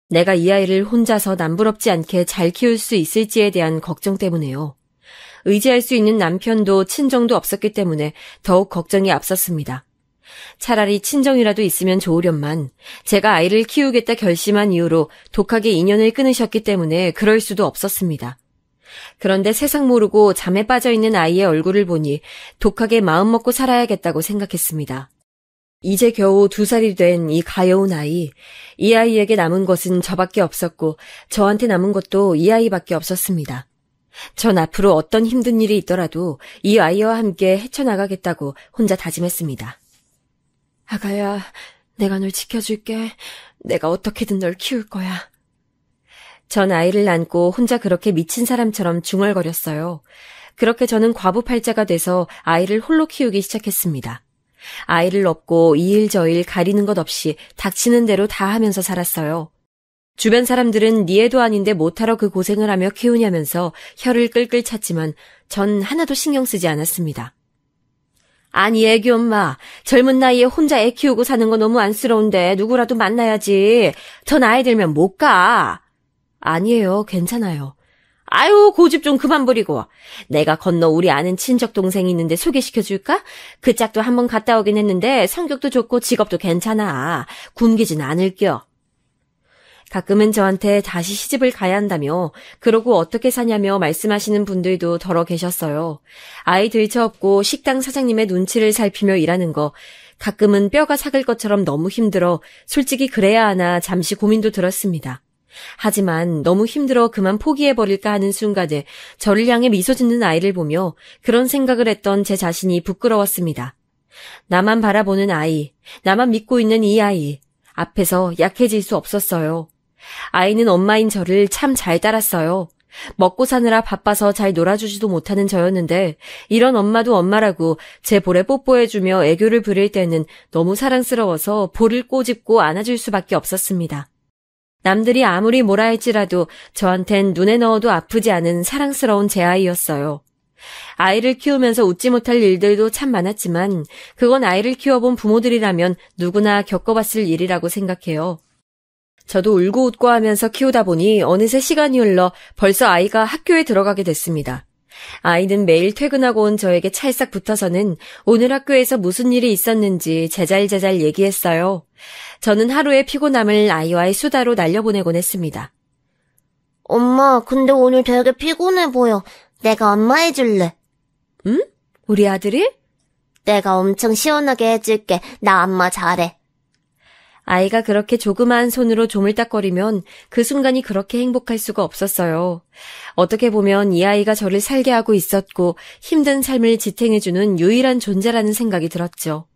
내가 이 아이를 혼자서 남부럽지 않게 잘 키울 수 있을지에 대한 걱정 때문에요. 의지할 수 있는 남편도 친정도 없었기 때문에 더욱 걱정이 앞섰습니다. 차라리 친정이라도 있으면 좋으련만 제가 아이를 키우겠다 결심한 이후로 독하게 인연을 끊으셨기 때문에 그럴 수도 없었습니다. 그런데 세상 모르고 잠에 빠져있는 아이의 얼굴을 보니 독하게 마음먹고 살아야겠다고 생각했습니다. 이제 겨우 2살이 된 이 가여운 아이, 이 아이에게 남은 것은 저밖에 없었고 저한테 남은 것도 이 아이밖에 없었습니다. 전 앞으로 어떤 힘든 일이 있더라도 이 아이와 함께 헤쳐나가겠다고 혼자 다짐했습니다. 아가야, 내가 널 지켜줄게. 내가 어떻게든 널 키울 거야. 전 아이를 안고 혼자 그렇게 미친 사람처럼 중얼거렸어요. 그렇게 저는 과부팔자가 돼서 아이를 홀로 키우기 시작했습니다. 아이를 업고 이 일 저 일 가리는 것 없이 닥치는 대로 다 하면서 살았어요. 주변 사람들은 니 애도 아닌데 못하러 그 고생을 하며 키우냐면서 혀를 끌끌 찼지만 전 하나도 신경 쓰지 않았습니다. 아니 애기 엄마, 젊은 나이에 혼자 애 키우고 사는 거 너무 안쓰러운데 누구라도 만나야지. 더 나이 들면 못 가. 아니에요, 괜찮아요. 아유, 고집 좀 그만 부리고. 내가 건너 우리 아는 친척 동생이 있는데 소개시켜줄까? 그 짝도 한번 갔다 오긴 했는데 성격도 좋고 직업도 괜찮아. 굶기진 않을겨. 가끔은 저한테 다시 시집을 가야 한다며 그러고 어떻게 사냐며 말씀하시는 분들도 더러 계셨어요. 아이 들쳐업고 식당 사장님의 눈치를 살피며 일하는 거 가끔은 뼈가 삭을 것처럼 너무 힘들어 솔직히 그래야 하나 잠시 고민도 들었습니다. 하지만 너무 힘들어 그만 포기해버릴까 하는 순간에 저를 향해 미소 짓는 아이를 보며 그런 생각을 했던 제 자신이 부끄러웠습니다. 나만 바라보는 아이, 나만 믿고 있는 이 아이, 앞에서 약해질 수 없었어요. 아이는 엄마인 저를 참 잘 따랐어요. 먹고 사느라 바빠서 잘 놀아주지도 못하는 저였는데 이런 엄마도 엄마라고 제 볼에 뽀뽀해주며 애교를 부릴 때는 너무 사랑스러워서 볼을 꼬집고 안아줄 수밖에 없었습니다. 남들이 아무리 뭐라 할지라도 저한텐 눈에 넣어도 아프지 않은 사랑스러운 제 아이였어요. 아이를 키우면서 웃지 못할 일들도 참 많았지만 그건 아이를 키워본 부모들이라면 누구나 겪어봤을 일이라고 생각해요. 저도 울고 웃고 하면서 키우다 보니 어느새 시간이 흘러 벌써 아이가 학교에 들어가게 됐습니다. 아이는 매일 퇴근하고 온 저에게 찰싹 붙어서는 오늘 학교에서 무슨 일이 있었는지 제잘제잘 얘기했어요. 저는 하루의 피곤함을 아이와의 수다로 날려보내곤 했습니다. 엄마, 근데 오늘 되게 피곤해 보여. 내가 엄마 해줄래. 응? 우리 아들이? 내가 엄청 시원하게 해줄게. 나 엄마 잘해. 아이가 그렇게 조그마한 손으로 조물딱거리면 그 순간이 그렇게 행복할 수가 없었어요. 어떻게 보면 이 아이가 저를 살게 하고 있었고 힘든 삶을 지탱해주는 유일한 존재라는 생각이 들었죠.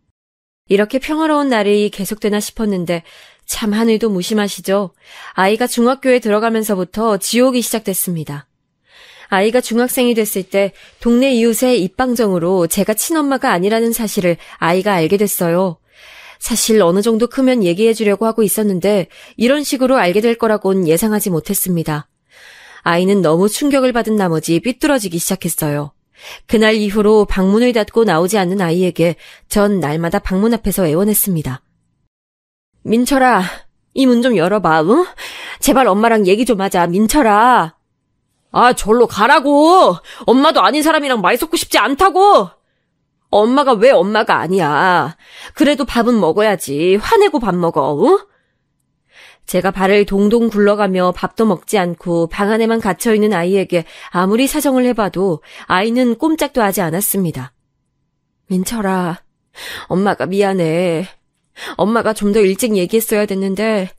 이렇게 평화로운 날이 계속되나 싶었는데 참 하늘도 무심하시죠. 아이가 중학교에 들어가면서부터 지옥이 시작됐습니다. 아이가 중학생이 됐을 때 동네 이웃의 입방정으로 제가 친엄마가 아니라는 사실을 아이가 알게 됐어요. 사실 어느 정도 크면 얘기해 주려고 하고 있었는데 이런 식으로 알게 될 거라고는 예상하지 못했습니다. 아이는 너무 충격을 받은 나머지 삐뚤어지기 시작했어요. 그날 이후로 방문을 닫고 나오지 않는 아이에게 전 날마다 방문 앞에서 애원했습니다. 민철아, 이 문 좀 열어봐, 응? 제발 엄마랑 얘기 좀 하자, 민철아. 아, 절로 가라고! 엄마도 아닌 사람이랑 말 섞고 싶지 않다고! 엄마가 왜 엄마가 아니야. 그래도 밥은 먹어야지. 화내고 밥 먹어. 응? 제가 발을 동동 굴러가며 밥도 먹지 않고 방 안에만 갇혀있는 아이에게 아무리 사정을 해봐도 아이는 꼼짝도 하지 않았습니다. 민철아, 엄마가 미안해. 엄마가 좀 더 일찍 얘기했어야 됐는데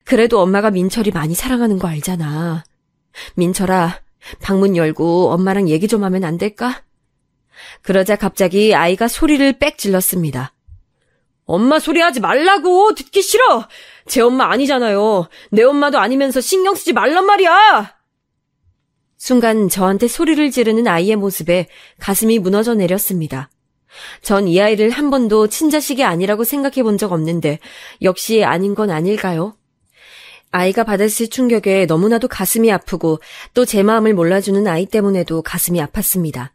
그래도 엄마가 민철이 많이 사랑하는 거 알잖아. 민철아, 방문 열고 엄마랑 얘기 좀 하면 안 될까? 그러자 갑자기 아이가 소리를 빽 질렀습니다. 엄마 소리 하지 말라고! 듣기 싫어! 제 엄마 아니잖아요. 내 엄마도 아니면서 신경 쓰지 말란 말이야! 순간 저한테 소리를 지르는 아이의 모습에 가슴이 무너져 내렸습니다. 전 이 아이를 한 번도 친자식이 아니라고 생각해 본 적 없는데 역시 아닌 건 아닐까요? 아이가 받았을 충격에 너무나도 가슴이 아프고 또 제 마음을 몰라주는 아이 때문에도 가슴이 아팠습니다.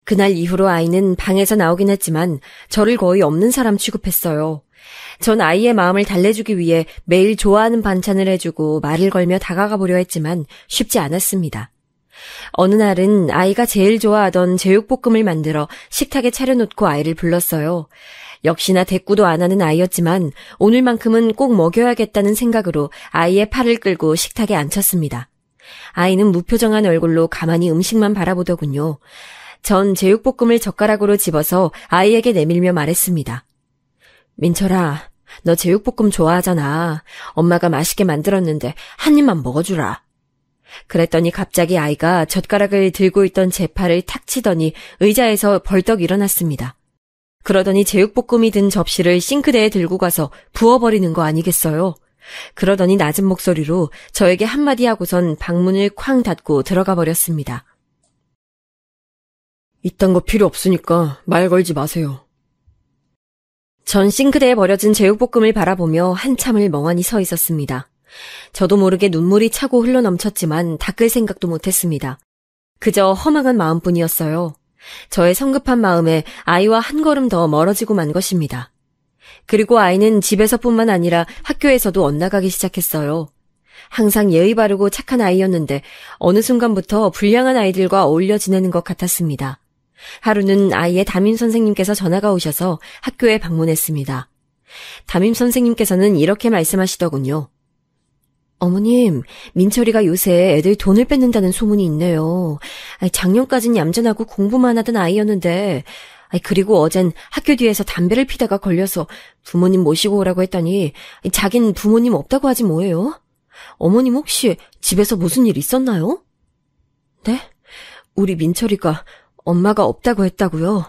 그날 이후로 아이는 방에서 나오긴 했지만 저를 거의 없는 사람 취급했어요. 전 아이의 마음을 달래주기 위해 매일 좋아하는 반찬을 해주고 말을 걸며 다가가 보려 했지만 쉽지 않았습니다. 어느 날은 아이가 제일 좋아하던 제육볶음을 만들어 식탁에 차려놓고 아이를 불렀어요. 역시나 대꾸도 안 하는 아이였지만 오늘만큼은 꼭 먹여야겠다는 생각으로 아이의 팔을 끌고 식탁에 앉혔습니다. 아이는 무표정한 얼굴로 가만히 음식만 바라보더군요. 전 제육볶음을 젓가락으로 집어서 아이에게 내밀며 말했습니다. 민철아, 너 제육볶음 좋아하잖아. 엄마가 맛있게 만들었는데 한 입만 먹어주라. 그랬더니 갑자기 아이가 젓가락을 들고 있던 제 팔을 탁 치더니 의자에서 벌떡 일어났습니다. 그러더니 제육볶음이 든 접시를 싱크대에 들고 가서 부어버리는 거 아니겠어요? 그러더니 낮은 목소리로 저에게 한마디 하고선 방문을 쾅 닫고 들어가 버렸습니다. 이딴 거 필요 없으니까 말 걸지 마세요. 전 싱크대에 버려진 제육볶음을 바라보며 한참을 멍하니 서 있었습니다. 저도 모르게 눈물이 차고 흘러넘쳤지만 닦을 생각도 못했습니다. 그저 허망한 마음뿐이었어요. 저의 성급한 마음에 아이와 한 걸음 더 멀어지고 만 것입니다. 그리고 아이는 집에서뿐만 아니라 학교에서도 엇나가기 시작했어요. 항상 예의 바르고 착한 아이였는데 어느 순간부터 불량한 아이들과 어울려 지내는 것 같았습니다. 하루는 아이의 담임 선생님께서 전화가 오셔서 학교에 방문했습니다. 담임 선생님께서는 이렇게 말씀하시더군요. 어머님, 민철이가 요새 애들 돈을 뺏는다는 소문이 있네요. 작년까진 얌전하고 공부만 하던 아이였는데, 그리고 어젠 학교 뒤에서 담배를 피다가 걸려서 부모님 모시고 오라고 했더니 자긴 부모님 없다고 하지 뭐예요? 어머님 혹시 집에서 무슨 일 있었나요? 네? 우리 민철이가 엄마가 없다고 했다고요?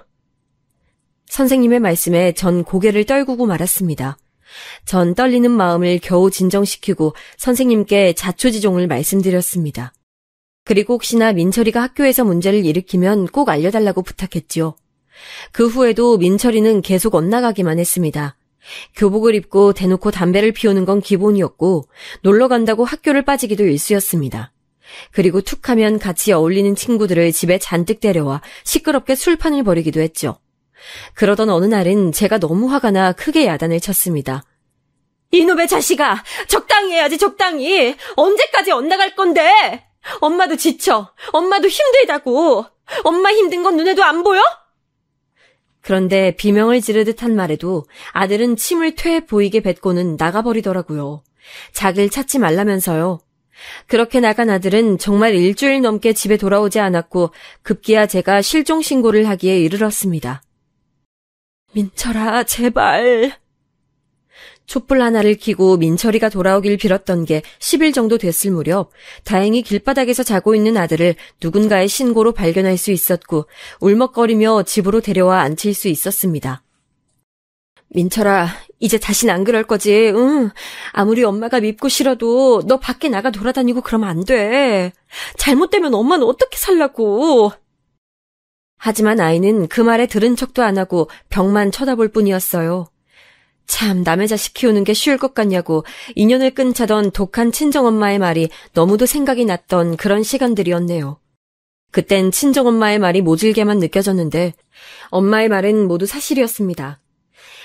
선생님의 말씀에 전 고개를 떨구고 말았습니다. 전 떨리는 마음을 겨우 진정시키고 선생님께 자초지종을 말씀드렸습니다. 그리고 혹시나 민철이가 학교에서 문제를 일으키면 꼭 알려달라고 부탁했지요. 그 후에도 민철이는 계속 엇나가기만 했습니다. 교복을 입고 대놓고 담배를 피우는 건 기본이었고 놀러 간다고 학교를 빠지기도 일쑤였습니다. 그리고 툭하면 같이 어울리는 친구들을 집에 잔뜩 데려와 시끄럽게 술판을 벌이기도 했죠. 그러던 어느 날은 제가 너무 화가 나 크게 야단을 쳤습니다. 이놈의 자식아! 적당히 해야지 적당히! 언제까지 엇나갈 건데! 엄마도 지쳐! 엄마도 힘들다고! 엄마 힘든 건 눈에도 안 보여? 그런데 비명을 지르듯 한 말에도 아들은 침을 퇴 보이게 뱉고는 나가버리더라고요. 자기를 찾지 말라면서요. 그렇게 나간 아들은 정말 일주일 넘게 집에 돌아오지 않았고 급기야 제가 실종 신고를 하기에 이르렀습니다. 민철아, 제발. 촛불 하나를 켜고 민철이가 돌아오길 빌었던 게 10일 정도 됐을 무렵 다행히 길바닥에서 자고 있는 아들을 누군가의 신고로 발견할 수 있었고 울먹거리며 집으로 데려와 앉힐 수 있었습니다. 민철아, 이제 다신 안 그럴 거지, 응? 아무리 엄마가 밉고 싫어도 너 밖에 나가 돌아다니고 그러면 안 돼. 잘못되면 엄마는 어떻게 살라고. 하지만 아이는 그 말에 들은 척도 안 하고 벽만 쳐다볼 뿐이었어요. 참 남의 자식 키우는 게 쉬울 것 같냐고 인연을 끊자던 독한 친정엄마의 말이 너무도 생각이 났던 그런 시간들이었네요. 그땐 친정엄마의 말이 모질게만 느껴졌는데 엄마의 말은 모두 사실이었습니다.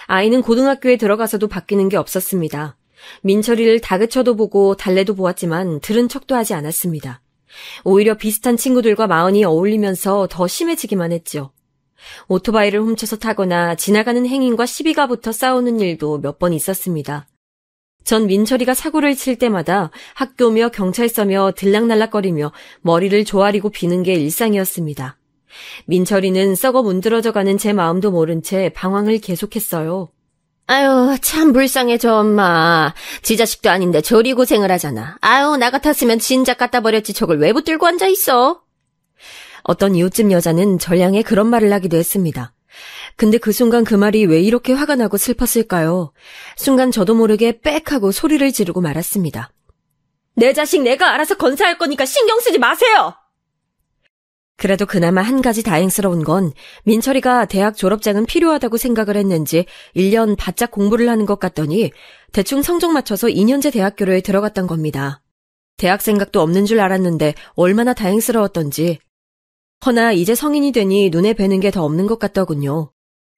아이는 고등학교에 들어가서도 바뀌는 게 없었습니다. 민철이를 다그쳐도 보고 달래도 보았지만 들은 척도 하지 않았습니다. 오히려 비슷한 친구들과 마흔이 어울리면서 더 심해지기만 했죠. 오토바이를 훔쳐서 타거나 지나가는 행인과 시비가 붙어 싸우는 일도 몇 번 있었습니다. 전 민철이가 사고를 칠 때마다 학교며 경찰서며 들락날락거리며 머리를 조아리고 비는 게 일상이었습니다. 민철이는 썩어 문드러져가는 제 마음도 모른 채 방황을 계속했어요. 아유, 참 불쌍해 저 엄마. 지 자식도 아닌데 저리 고생을 하잖아. 아유, 나 같았으면 진작 갖다 버렸지 저걸 왜 붙들고 앉아있어. 어떤 이웃집 여자는 절 향해 그런 말을 하기도 했습니다. 근데 그 순간 그 말이 왜 이렇게 화가 나고 슬펐을까요? 순간 저도 모르게 빽 하고 소리를 지르고 말았습니다. 내 자식 내가 알아서 건사할 거니까 신경 쓰지 마세요! 그래도 그나마 한 가지 다행스러운 건 민철이가 대학 졸업장은 필요하다고 생각을 했는지 1년 바짝 공부를 하는 것 같더니 대충 성적 맞춰서 2년제 대학교로에 들어갔던 겁니다. 대학 생각도 없는 줄 알았는데 얼마나 다행스러웠던지. 허나 이제 성인이 되니 눈에 뵈는 게 더 없는 것 같더군요.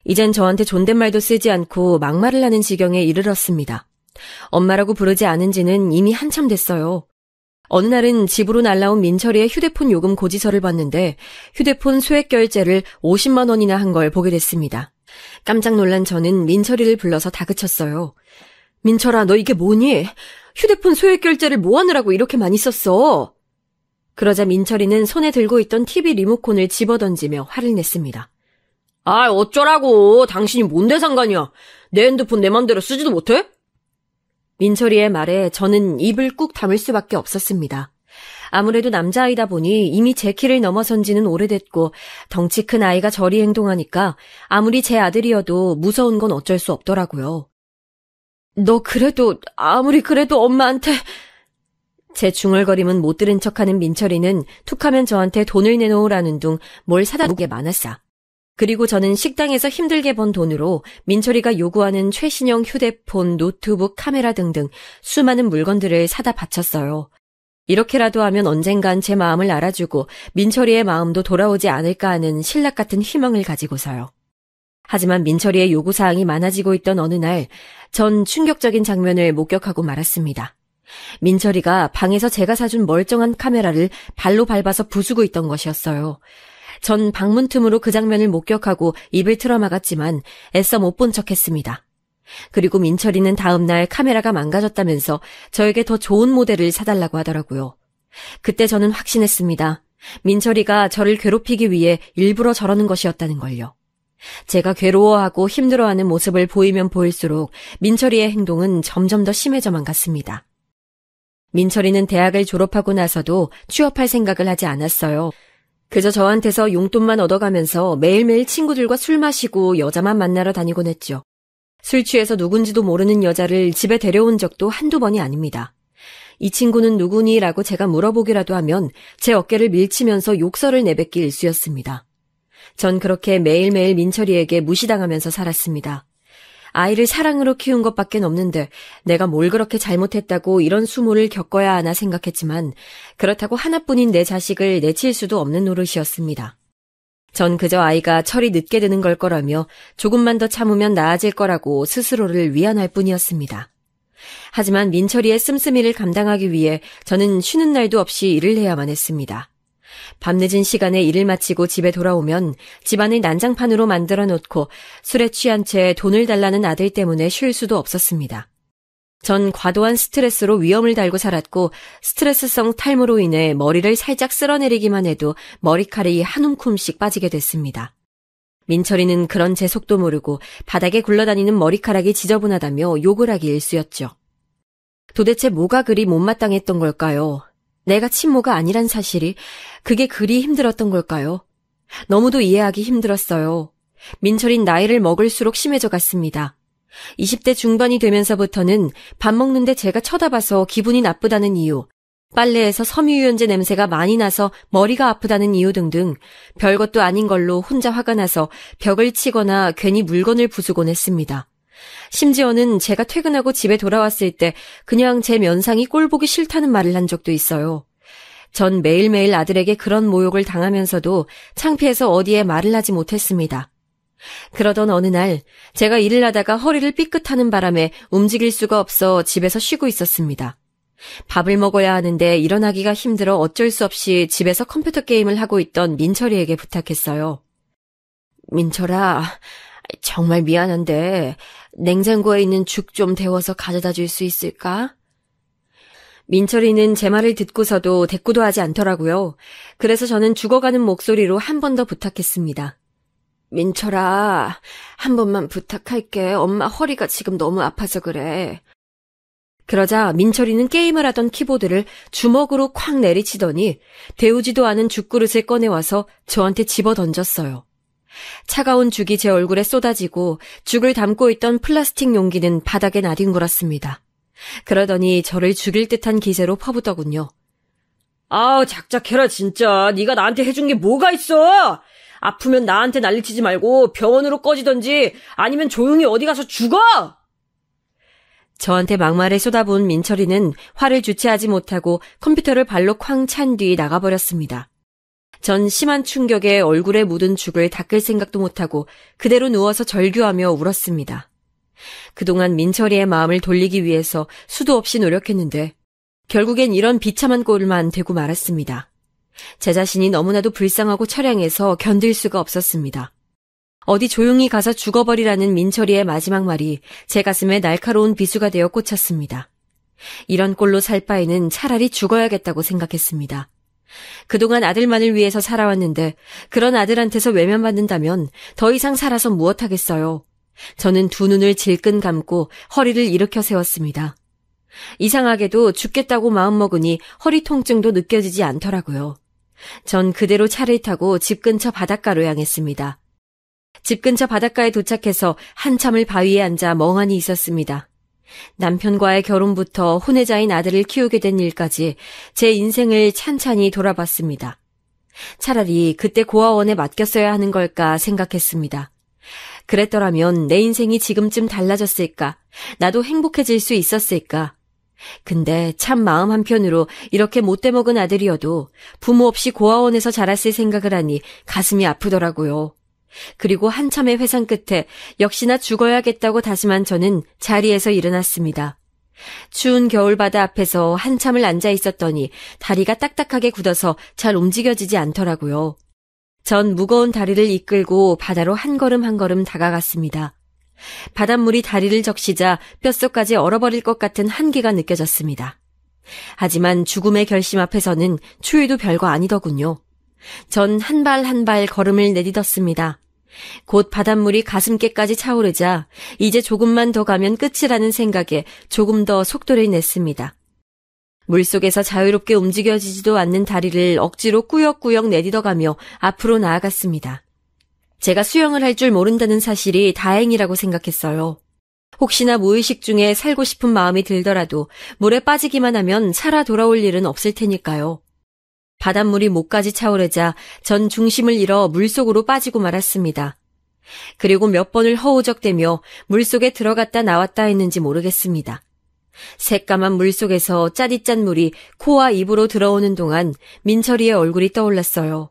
이젠 저한테 존댓말도 쓰지 않고 막말을 하는 지경에 이르렀습니다. 엄마라고 부르지 않은 지는 이미 한참 됐어요. 어느 날은 집으로 날라온 민철이의 휴대폰 요금 고지서를 봤는데 휴대폰 소액 결제를 50만 원이나 한 걸 보게 됐습니다. 깜짝 놀란 저는 민철이를 불러서 다그쳤어요. 민철아, 너 이게 뭐니? 휴대폰 소액 결제를 뭐 하느라고 이렇게 많이 썼어? 그러자 민철이는 손에 들고 있던 TV 리모컨을 집어던지며 화를 냈습니다. 아, 어쩌라고. 당신이 뭔데 상관이야. 내 핸드폰 내 맘대로 쓰지도 못해? 민철이의 말에 저는 입을 꾹 다물 수밖에 없었습니다. 아무래도 남자아이다 보니 이미 제 키를 넘어선 지는 오래됐고 덩치 큰 아이가 저리 행동하니까 아무리 제 아들이어도 무서운 건 어쩔 수 없더라고요. 너 그래도 아무리 그래도 엄마한테... 제 중얼거림은 못 들은 척하는 민철이는 툭하면 저한테 돈을 내놓으라는 둥 뭘 사다 놓게 많았어. 그리고 저는 식당에서 힘들게 번 돈으로 민철이가 요구하는 최신형 휴대폰, 노트북, 카메라 등등 수많은 물건들을 사다 바쳤어요. 이렇게라도 하면 언젠간 제 마음을 알아주고 민철이의 마음도 돌아오지 않을까 하는 신락 같은 희망을 가지고서요. 하지만 민철이의 요구사항이 많아지고 있던 어느 날, 전 충격적인 장면을 목격하고 말았습니다. 민철이가 방에서 제가 사준 멀쩡한 카메라를 발로 밟아서 부수고 있던 것이었어요. 전 방문 틈으로 그 장면을 목격하고 입을 틀어막았지만 애써 못 본 척했습니다. 그리고 민철이는 다음날 카메라가 망가졌다면서 저에게 더 좋은 모델을 사달라고 하더라고요. 그때 저는 확신했습니다. 민철이가 저를 괴롭히기 위해 일부러 저러는 것이었다는 걸요. 제가 괴로워하고 힘들어하는 모습을 보이면 보일수록 민철이의 행동은 점점 더 심해져만 갔습니다. 민철이는 대학을 졸업하고 나서도 취업할 생각을 하지 않았어요. 그저 저한테서 용돈만 얻어가면서 매일매일 친구들과 술 마시고 여자만 만나러 다니곤 했죠. 술 취해서 누군지도 모르는 여자를 집에 데려온 적도 한두 번이 아닙니다. 이 친구는 누구니? 라고 제가 물어보기라도 하면 제 어깨를 밀치면서 욕설을 내뱉기 일쑤였습니다. 전 그렇게 매일매일 민철이에게 무시당하면서 살았습니다. 아이를 사랑으로 키운 것밖엔 없는데 내가 뭘 그렇게 잘못했다고 이런 수모를 겪어야 하나 생각했지만 그렇다고 하나뿐인 내 자식을 내칠 수도 없는 노릇이었습니다. 전 그저 아이가 철이 늦게 드는 걸 거라며 조금만 더 참으면 나아질 거라고 스스로를 위안할 뿐이었습니다. 하지만 민철이의 씀씀이를 감당하기 위해 저는 쉬는 날도 없이 일을 해야만 했습니다. 밤늦은 시간에 일을 마치고 집에 돌아오면 집안을 난장판으로 만들어 놓고 술에 취한 채 돈을 달라는 아들 때문에 쉴 수도 없었습니다. 전 과도한 스트레스로 위험을 달고 살았고 스트레스성 탈모로 인해 머리를 살짝 쓸어내리기만 해도 머리카락이 한 움큼씩 빠지게 됐습니다. 민철이는 그런 제 속도 모르고 바닥에 굴러다니는 머리카락이 지저분하다며 욕을 하기 일쑤였죠. 도대체 뭐가 그리 못마땅했던 걸까요? 내가 친모가 아니란 사실이 그게 그리 힘들었던 걸까요? 너무도 이해하기 힘들었어요. 민철인 나이를 먹을수록 심해져 갔습니다. 20대 중반이 되면서부터는 밥 먹는데 제가 쳐다봐서 기분이 나쁘다는 이유, 빨래에서 섬유유연제 냄새가 많이 나서 머리가 아프다는 이유 등등 별것도 아닌 걸로 혼자 화가 나서 벽을 치거나 괜히 물건을 부수곤 했습니다. 심지어는 제가 퇴근하고 집에 돌아왔을 때 그냥 제 면상이 꼴보기 싫다는 말을 한 적도 있어요. 전 매일매일 아들에게 그런 모욕을 당하면서도 창피해서 어디에 말을 하지 못했습니다. 그러던 어느 날 제가 일을 하다가 허리를 삐끗하는 바람에 움직일 수가 없어 집에서 쉬고 있었습니다. 밥을 먹어야 하는데 일어나기가 힘들어 어쩔 수 없이 집에서 컴퓨터 게임을 하고 있던 민철이에게 부탁했어요. 민철아, 정말 미안한데 냉장고에 있는 죽 좀 데워서 가져다 줄 수 있을까? 민철이는 제 말을 듣고서도 대꾸도 하지 않더라고요. 그래서 저는 죽어가는 목소리로 한 번 더 부탁했습니다. 민철아, 한 번만 부탁할게. 엄마 허리가 지금 너무 아파서 그래. 그러자 민철이는 게임을 하던 키보드를 주먹으로 콱 내리치더니 데우지도 않은 죽그릇을 꺼내와서 저한테 집어던졌어요. 차가운 죽이 제 얼굴에 쏟아지고 죽을 담고 있던 플라스틱 용기는 바닥에 나뒹굴었습니다. 그러더니 저를 죽일 듯한 기세로 퍼붓더군요. 아우, 작작해라 진짜. 네가 나한테 해준 게 뭐가 있어? 아프면 나한테 난리치지 말고 병원으로 꺼지던지 아니면 조용히 어디 가서 죽어! 저한테 막말에 쏟아부은 민철이는 화를 주체하지 못하고 컴퓨터를 발로 쾅 찬 뒤 나가버렸습니다. 전 심한 충격에 얼굴에 묻은 죽을 닦을 생각도 못하고 그대로 누워서 절규하며 울었습니다. 그동안 민철이의 마음을 돌리기 위해서 수도 없이 노력했는데 결국엔 이런 비참한 꼴만 되고 말았습니다. 제 자신이 너무나도 불쌍하고 처량해서 견딜 수가 없었습니다. 어디 조용히 가서 죽어버리라는 민철이의 마지막 말이 제 가슴에 날카로운 비수가 되어 꽂혔습니다. 이런 꼴로 살 바에는 차라리 죽어야겠다고 생각했습니다. 그동안 아들만을 위해서 살아왔는데 그런 아들한테서 외면받는다면 더 이상 살아서 무엇하겠어요. 저는 두 눈을 질끈 감고 허리를 일으켜 세웠습니다. 이상하게도 죽겠다고 마음먹으니 허리 통증도 느껴지지 않더라고요. 전 그대로 차를 타고 집 근처 바닷가로 향했습니다. 집 근처 바닷가에 도착해서 한참을 바위에 앉아 멍하니 있었습니다. 남편과의 결혼부터 혼외자인 아들을 키우게 된 일까지 제 인생을 찬찬히 돌아봤습니다. 차라리 그때 고아원에 맡겼어야 하는 걸까 생각했습니다. 그랬더라면 내 인생이 지금쯤 달라졌을까? 나도 행복해질 수 있었을까? 근데 참 마음 한편으로 이렇게 못돼먹은 아들이어도 부모 없이 고아원에서 자랐을 생각을 하니 가슴이 아프더라고요. 그리고 한참의 회상 끝에 역시나 죽어야겠다고 다짐한 저는 자리에서 일어났습니다. 추운 겨울바다 앞에서 한참을 앉아 있었더니 다리가 딱딱하게 굳어서 잘 움직여지지 않더라고요. 전 무거운 다리를 이끌고 바다로 한 걸음 한 걸음 다가갔습니다. 바닷물이 다리를 적시자 뼛속까지 얼어버릴 것 같은 한기가 느껴졌습니다. 하지만 죽음의 결심 앞에서는 추위도 별거 아니더군요. 전 한 발 한 발 걸음을 내딛었습니다. 곧 바닷물이 가슴께까지 차오르자 이제 조금만 더 가면 끝이라는 생각에 조금 더 속도를 냈습니다. 물속에서 자유롭게 움직여지지도 않는 다리를 억지로 꾸역꾸역 내딛어가며 앞으로 나아갔습니다. 제가 수영을 할 줄 모른다는 사실이 다행이라고 생각했어요. 혹시나 무의식 중에 살고 싶은 마음이 들더라도 물에 빠지기만 하면 살아 돌아올 일은 없을 테니까요. 바닷물이 목까지 차오르자 전 중심을 잃어 물속으로 빠지고 말았습니다. 그리고 몇 번을 허우적대며 물속에 들어갔다 나왔다 했는지 모르겠습니다. 새까만 물속에서 짜릿짠 물이 코와 입으로 들어오는 동안 민철이의 얼굴이 떠올랐어요.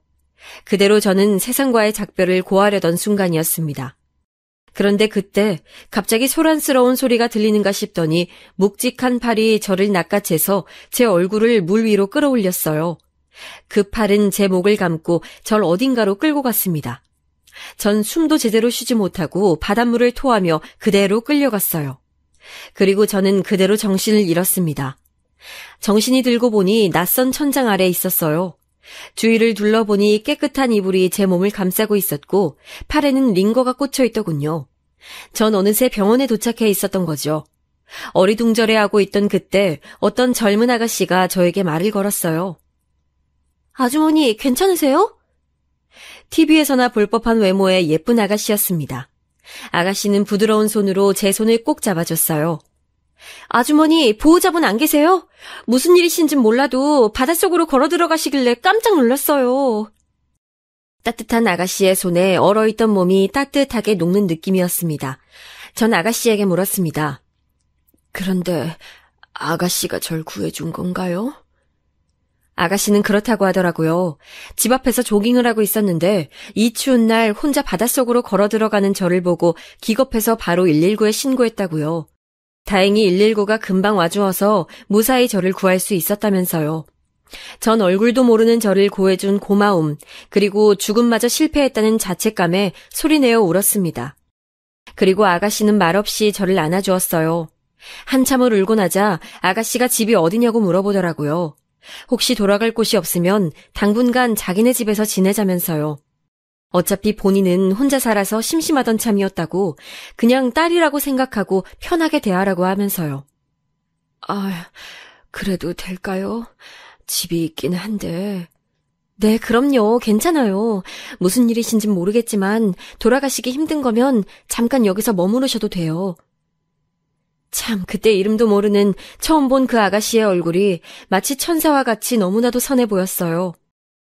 그대로 저는 세상과의 작별을 고하려던 순간이었습니다. 그런데 그때 갑자기 소란스러운 소리가 들리는가 싶더니 묵직한 팔이 저를 낚아채서 제 얼굴을 물 위로 끌어올렸어요. 그 팔은 제 목을 감고 절 어딘가로 끌고 갔습니다. 전 숨도 제대로 쉬지 못하고 바닷물을 토하며 그대로 끌려갔어요. 그리고 저는 그대로 정신을 잃었습니다. 정신이 들고 보니 낯선 천장 아래에 있었어요. 주위를 둘러보니 깨끗한 이불이 제 몸을 감싸고 있었고 팔에는 링거가 꽂혀 있더군요. 전 어느새 병원에 도착해 있었던 거죠. 어리둥절해하고 있던 그때 어떤 젊은 아가씨가 저에게 말을 걸었어요. 아주머니 괜찮으세요? TV에서나 볼 법한 외모의 예쁜 아가씨였습니다. 아가씨는 부드러운 손으로 제 손을 꼭 잡아줬어요. 아주머니 보호자분 안 계세요? 무슨 일이신진 몰라도 바닷속으로 걸어 들어가시길래 깜짝 놀랐어요. 따뜻한 아가씨의 손에 얼어있던 몸이 따뜻하게 녹는 느낌이었습니다. 전 아가씨에게 물었습니다. 그런데 아가씨가 절 구해준 건가요? 아가씨는 그렇다고 하더라고요. 집 앞에서 조깅을 하고 있었는데 이 추운 날 혼자 바닷속으로 걸어 들어가는 저를 보고 기겁해서 바로 119에 신고했다고요. 다행히 119가 금방 와주어서 무사히 저를 구할 수 있었다면서요. 전 얼굴도 모르는 저를 구해준 고마움, 그리고 죽음마저 실패했다는 자책감에 소리내어 울었습니다. 그리고 아가씨는 말없이 저를 안아주었어요. 한참을 울고 나자 아가씨가 집이 어디냐고 물어보더라고요. 혹시 돌아갈 곳이 없으면 당분간 자기네 집에서 지내자면서요. 어차피 본인은 혼자 살아서 심심하던 참이었다고 그냥 딸이라고 생각하고 편하게 대하라고 하면서요. 아, 그래도 될까요? 집이 있긴 한데 네, 그럼요. 괜찮아요. 무슨 일이신진 모르겠지만 돌아가시기 힘든 거면 잠깐 여기서 머무르셔도 돼요. 참, 그때 이름도 모르는 처음 본 그 아가씨의 얼굴이 마치 천사와 같이 너무나도 선해 보였어요.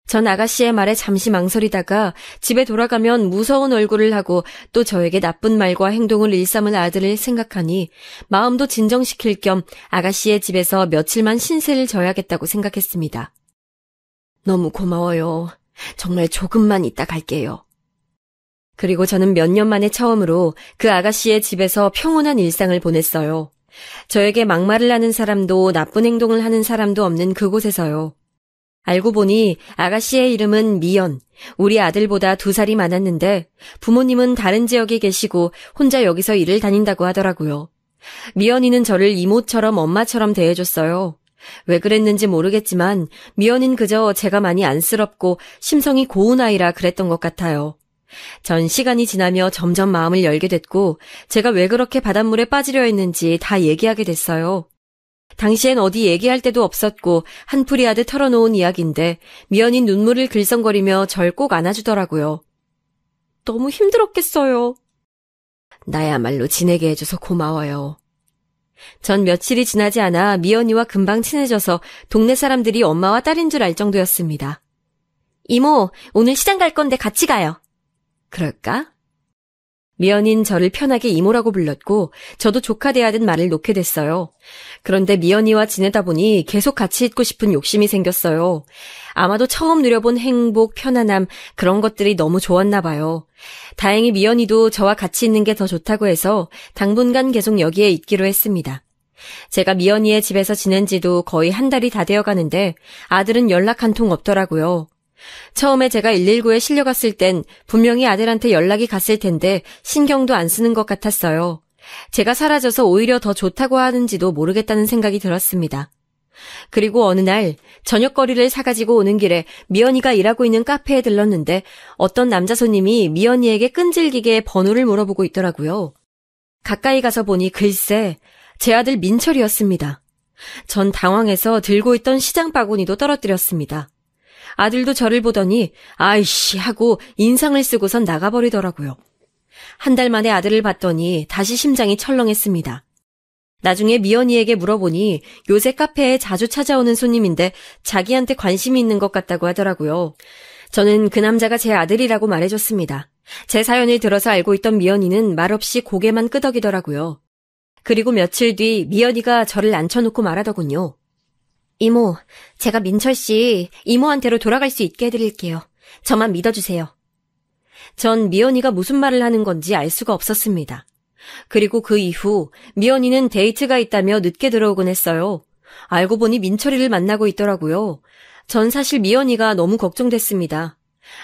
전 아가씨의 말에 잠시 망설이다가 집에 돌아가면 무서운 얼굴을 하고 또 저에게 나쁜 말과 행동을 일삼을 아들을 생각하니 마음도 진정시킬 겸 아가씨의 집에서 며칠만 신세를 져야겠다고 생각했습니다. 너무 고마워요. 정말 조금만 있다 갈게요. 그리고 저는 몇 년 만에 처음으로 그 아가씨의 집에서 평온한 일상을 보냈어요. 저에게 막말을 하는 사람도 나쁜 행동을 하는 사람도 없는 그곳에서요. 알고 보니 아가씨의 이름은 미연, 우리 아들보다 2살이 많았는데 부모님은 다른 지역에 계시고 혼자 여기서 일을 다닌다고 하더라고요. 미연이는 저를 이모처럼 엄마처럼 대해줬어요. 왜 그랬는지 모르겠지만 미연이는 그저 제가 많이 안쓰럽고 심성이 고운 아이라 그랬던 것 같아요. 전 시간이 지나며 점점 마음을 열게 됐고 제가 왜 그렇게 바닷물에 빠지려 했는지 다 얘기하게 됐어요. 당시엔 어디 얘기할 데도 없었고 한풀이 하듯 털어놓은 이야기인데 미연이 눈물을 글썽거리며 절 꼭 안아주더라고요. 너무 힘들었겠어요. 나야말로 지내게 해줘서 고마워요. 전 며칠이 지나지 않아 미연이와 금방 친해져서 동네 사람들이 엄마와 딸인 줄 알 정도였습니다. 이모, 오늘 시장 갈 건데 같이 가요. 그럴까? 미연이는 저를 편하게 이모라고 불렀고 저도 조카 대하듯 말을 놓게 됐어요. 그런데 미연이와 지내다 보니 계속 같이 있고 싶은 욕심이 생겼어요. 아마도 처음 누려본 행복, 편안함 그런 것들이 너무 좋았나 봐요. 다행히 미연이도 저와 같이 있는 게 더 좋다고 해서 당분간 계속 여기에 있기로 했습니다. 제가 미연이의 집에서 지낸 지도 거의 한 달이 다 되어 가는데 아들은 연락 한 통 없더라고요. 처음에 제가 119에 실려갔을 땐 분명히 아들한테 연락이 갔을 텐데 신경도 안 쓰는 것 같았어요. 제가 사라져서 오히려 더 좋다고 하는지도 모르겠다는 생각이 들었습니다. 그리고 어느 날 저녁거리를 사가지고 오는 길에 미연이가 일하고 있는 카페에 들렀는데 어떤 남자 손님이 미연이에게 끈질기게 번호를 물어보고 있더라고요. 가까이 가서 보니 글쎄 제 아들 민철이었습니다. 전 당황해서 들고 있던 시장 바구니도 떨어뜨렸습니다. 아들도 저를 보더니 아이씨 하고 인상을 쓰고선 나가버리더라고요. 한 달 만에 아들을 봤더니 다시 심장이 철렁했습니다. 나중에 미연이에게 물어보니 요새 카페에 자주 찾아오는 손님인데 자기한테 관심이 있는 것 같다고 하더라고요. 저는 그 남자가 제 아들이라고 말해줬습니다. 제 사연을 들어서 알고 있던 미연이는 말없이 고개만 끄덕이더라고요. 그리고 며칠 뒤 미연이가 저를 앉혀놓고 말하더군요. 이모, 제가 민철 씨 이모한테로 돌아갈 수 있게 해드릴게요. 저만 믿어주세요. 전 미연이가 무슨 말을 하는 건지 알 수가 없었습니다. 그리고 그 이후 미연이는 데이트가 있다며 늦게 들어오곤 했어요. 알고 보니 민철이를 만나고 있더라고요. 전 사실 미연이가 너무 걱정됐습니다.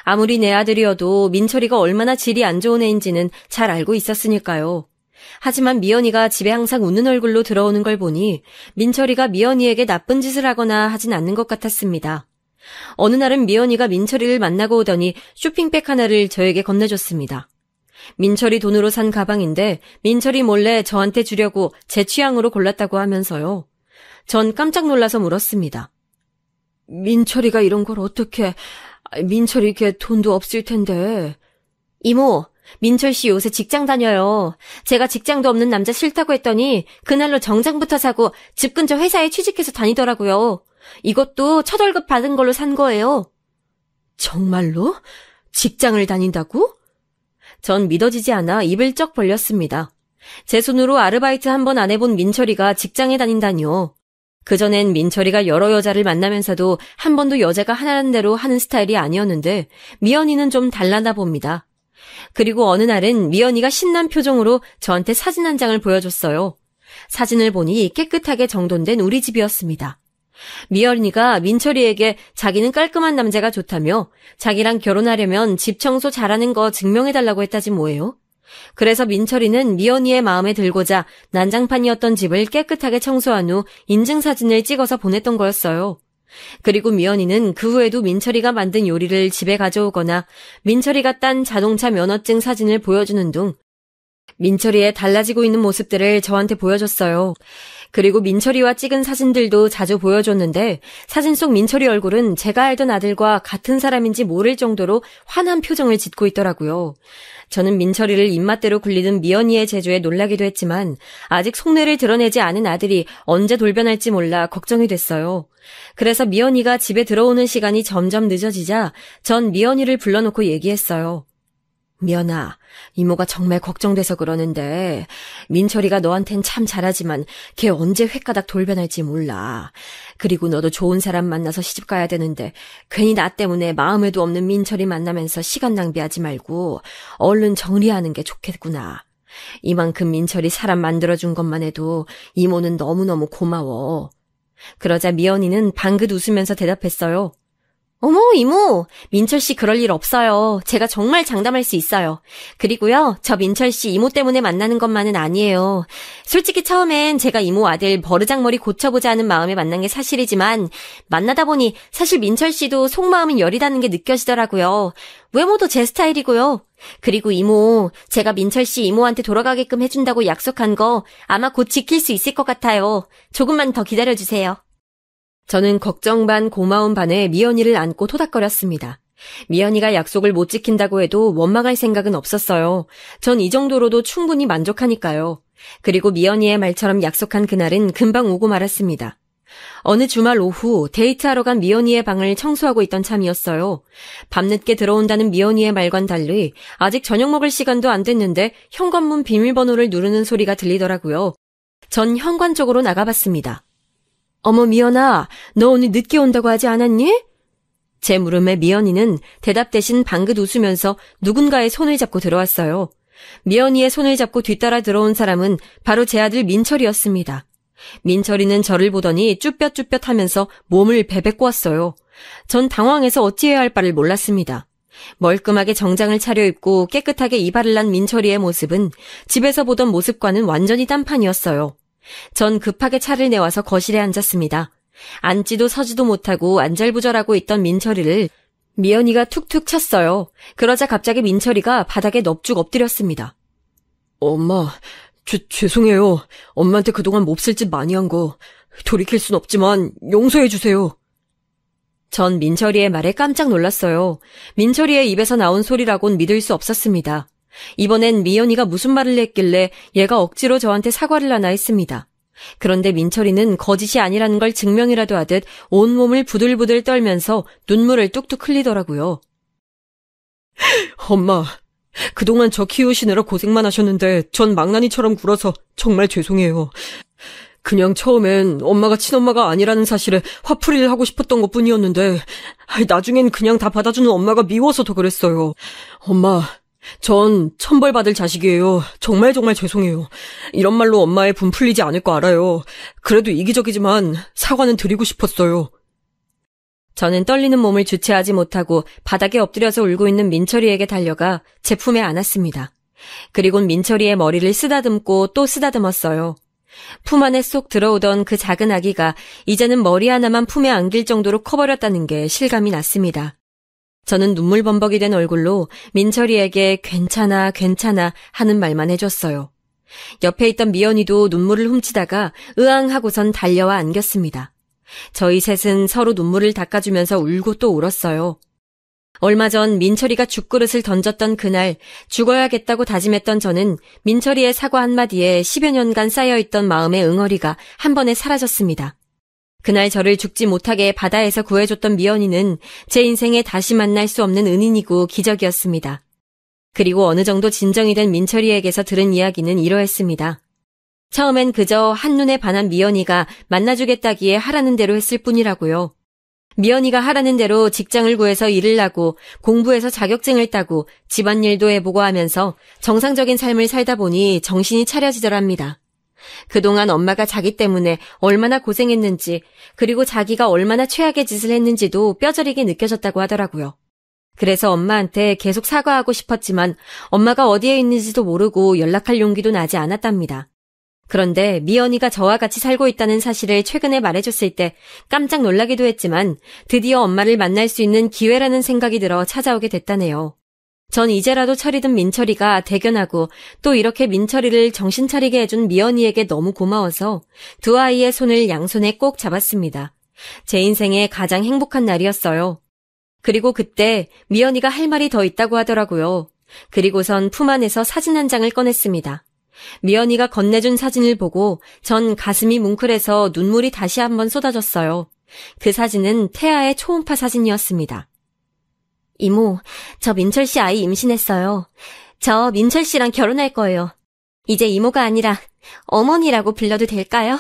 아무리 내 아들이어도 민철이가 얼마나 질이 안 좋은 애인지는 잘 알고 있었으니까요. 하지만 미연이가 집에 항상 웃는 얼굴로 들어오는 걸 보니 민철이가 미연이에게 나쁜 짓을 하거나 하진 않는 것 같았습니다. 어느 날은 미연이가 민철이를 만나고 오더니 쇼핑백 하나를 저에게 건네줬습니다. 민철이 돈으로 산 가방인데 민철이 몰래 저한테 주려고 제 취향으로 골랐다고 하면서요. 전 깜짝 놀라서 물었습니다. 민철이가 이런 걸 어떻게... 민철이 걔 돈도 없을 텐데... 이모, 민철 씨 요새 직장 다녀요. 제가 직장도 없는 남자 싫다고 했더니 그날로 정장부터 사고 집 근처 회사에 취직해서 다니더라고요. 이것도 첫 월급 받은 걸로 산 거예요. 정말로? 직장을 다닌다고? 전 믿어지지 않아 입을 쩍 벌렸습니다. 제 손으로 아르바이트 한 번 안 해본 민철이가 직장에 다닌다니요. 그전엔 민철이가 여러 여자를 만나면서도 한 번도 여자가 하라는 대로 하는 스타일이 아니었는데 미연이는 좀 달라나 봅니다. 그리고 어느 날은 미연이가 신난 표정으로 저한테 사진 한 장을 보여줬어요. 사진을 보니 깨끗하게 정돈된 우리 집이었습니다. 미연이가 민철이에게 자기는 깔끔한 남자가 좋다며 자기랑 결혼하려면 집 청소 잘하는 거 증명해달라고 했다지 뭐예요. 그래서 민철이는 미연이의 마음에 들고자 난장판이었던 집을 깨끗하게 청소한 후 인증사진을 찍어서 보냈던 거였어요. 그리고 미연이는 그 후에도 민철이가 만든 요리를 집에 가져오거나 민철이가 딴 자동차 면허증 사진을 보여주는 등 민철이의 달라지고 있는 모습들을 저한테 보여줬어요. 그리고 민철이와 찍은 사진들도 자주 보여줬는데 사진 속 민철이 얼굴은 제가 알던 아들과 같은 사람인지 모를 정도로 환한 표정을 짓고 있더라고요. 저는 민철이를 입맛대로 굴리는 미연이의 재주에 놀라기도 했지만 아직 속내를 드러내지 않은 아들이 언제 돌변할지 몰라 걱정이 됐어요. 그래서 미연이가 집에 들어오는 시간이 점점 늦어지자 전 미연이를 불러놓고 얘기했어요. 미연아, 이모가 정말 걱정돼서 그러는데 민철이가 너한텐 참 잘하지만 걔 언제 횟가닥 돌변할지 몰라. 그리고 너도 좋은 사람 만나서 시집 가야 되는데 괜히 나 때문에 마음에도 없는 민철이 만나면서 시간 낭비하지 말고 얼른 정리하는 게 좋겠구나. 이만큼 민철이 사람 만들어준 것만 해도 이모는 너무너무 고마워. 그러자 미연이는 방긋 웃으면서 대답했어요. 어머, 이모, 민철 씨 그럴 일 없어요. 제가 정말 장담할 수 있어요. 그리고요, 저 민철 씨 이모 때문에 만나는 것만은 아니에요. 솔직히 처음엔 제가 이모 아들 버르장머리 고쳐보자 하는 마음에 만난 게 사실이지만 만나다 보니 사실 민철 씨도 속마음이 여리다는 게 느껴지더라고요. 외모도 제 스타일이고요. 그리고 이모, 제가 민철 씨 이모한테 돌아가게끔 해준다고 약속한 거 아마 곧 지킬 수 있을 것 같아요. 조금만 더 기다려주세요. 저는 걱정 반 고마움 반에 미연이를 안고 토닥거렸습니다. 미연이가 약속을 못 지킨다고 해도 원망할 생각은 없었어요. 전 이 정도로도 충분히 만족하니까요. 그리고 미연이의 말처럼 약속한 그날은 금방 오고 말았습니다. 어느 주말 오후 데이트하러 간 미연이의 방을 청소하고 있던 참이었어요. 밤늦게 들어온다는 미연이의 말과는 달리 아직 저녁 먹을 시간도 안 됐는데 현관문 비밀번호를 누르는 소리가 들리더라고요. 전 현관 쪽으로 나가봤습니다. 어머 미연아, 너 오늘 늦게 온다고 하지 않았니? 제 물음에 미연이는 대답 대신 방긋 웃으면서 누군가의 손을 잡고 들어왔어요. 미연이의 손을 잡고 뒤따라 들어온 사람은 바로 제 아들 민철이었습니다. 민철이는 저를 보더니 쭈뼛쭈뼛 하면서 몸을 베베꼬았어요. 전 당황해서 어찌해야 할 바를 몰랐습니다. 멀끔하게 정장을 차려입고 깨끗하게 이발을 난 민철이의 모습은 집에서 보던 모습과는 완전히 딴판이었어요. 전 급하게 차를 내와서 거실에 앉았습니다. 앉지도 서지도 못하고 안절부절하고 있던 민철이를 미연이가 툭툭 쳤어요. 그러자 갑자기 민철이가 바닥에 넙죽 엎드렸습니다. 엄마, 죄송해요. 엄마한테 그동안 몹쓸 짓 많이 한 거 돌이킬 순 없지만 용서해 주세요. 전 민철이의 말에 깜짝 놀랐어요. 민철이의 입에서 나온 소리라곤 믿을 수 없었습니다. 이번엔 미연이가 무슨 말을 했길래 얘가 억지로 저한테 사과를 하나 했습니다. 그런데 민철이는 거짓이 아니라는 걸 증명이라도 하듯 온몸을 부들부들 떨면서 눈물을 뚝뚝 흘리더라고요. 엄마, 그동안 저 키우시느라 고생만 하셨는데 전 망나니처럼 굴어서 정말 죄송해요. 그냥 처음엔 엄마가 친엄마가 아니라는 사실에 화풀이를 하고 싶었던 것뿐이었는데 나중엔 그냥 다 받아주는 엄마가 미워서 더 그랬어요. 엄마, 전 천벌받을 자식이에요. 정말 죄송해요. 이런 말로 엄마의 분 풀리지 않을 거 알아요. 그래도 이기적이지만 사과는 드리고 싶었어요. 저는 떨리는 몸을 주체하지 못하고 바닥에 엎드려서 울고 있는 민철이에게 달려가 제 품에 안았습니다. 그리곤 민철이의 머리를 쓰다듬고 또 쓰다듬었어요. 품 안에 쏙 들어오던 그 작은 아기가 이제는 머리 하나만 품에 안길 정도로 커버렸다는 게 실감이 났습니다. 저는 눈물 범벅이 된 얼굴로 민철이에게 괜찮아 하는 말만 해줬어요. 옆에 있던 미연이도 눈물을 훔치다가 으앙하고선 달려와 안겼습니다. 저희 셋은 서로 눈물을 닦아주면서 울고 또 울었어요. 얼마 전 민철이가 죽그릇을 던졌던 그날 죽어야겠다고 다짐했던 저는 민철이의 사과 한마디에 10여 년간 쌓여있던 마음의 응어리가 한 번에 사라졌습니다. 그날 저를 죽지 못하게 바다에서 구해줬던 미연이는 제 인생에 다시 만날 수 없는 은인이고 기적이었습니다. 그리고 어느 정도 진정이 된 민철이에게서 들은 이야기는 이러했습니다. 처음엔 그저 한눈에 반한 미연이가 만나주겠다기에 하라는 대로 했을 뿐이라고요. 미연이가 하라는 대로 직장을 구해서 일을 하고 공부해서 자격증을 따고 집안일도 해보고 하면서 정상적인 삶을 살다 보니 정신이 차려지더랍니다. 그동안 엄마가 자기 때문에 얼마나 고생했는지 그리고 자기가 얼마나 최악의 짓을 했는지도 뼈저리게 느껴졌다고 하더라고요. 그래서 엄마한테 계속 사과하고 싶었지만 엄마가 어디에 있는지도 모르고 연락할 용기도 나지 않았답니다. 그런데 미연이가 저와 같이 살고 있다는 사실을 최근에 말해줬을 때 깜짝 놀라기도 했지만 드디어 엄마를 만날 수 있는 기회라는 생각이 들어 찾아오게 됐다네요. 전 이제라도 철이 든 민철이가 대견하고 또 이렇게 민철이를 정신 차리게 해준 미연이에게 너무 고마워서 두 아이의 손을 양손에 꼭 잡았습니다. 제 인생의 가장 행복한 날이었어요. 그리고 그때 미연이가 할 말이 더 있다고 하더라고요. 그리고선 품 안에서 사진 한 장을 꺼냈습니다. 미연이가 건네준 사진을 보고 전 가슴이 뭉클해서 눈물이 다시 한번 쏟아졌어요. 그 사진은 태아의 초음파 사진이었습니다. 이모, 저 민철 씨 아이 임신했어요. 저 민철 씨랑 결혼할 거예요. 이제 이모가 아니라 어머니라고 불러도 될까요?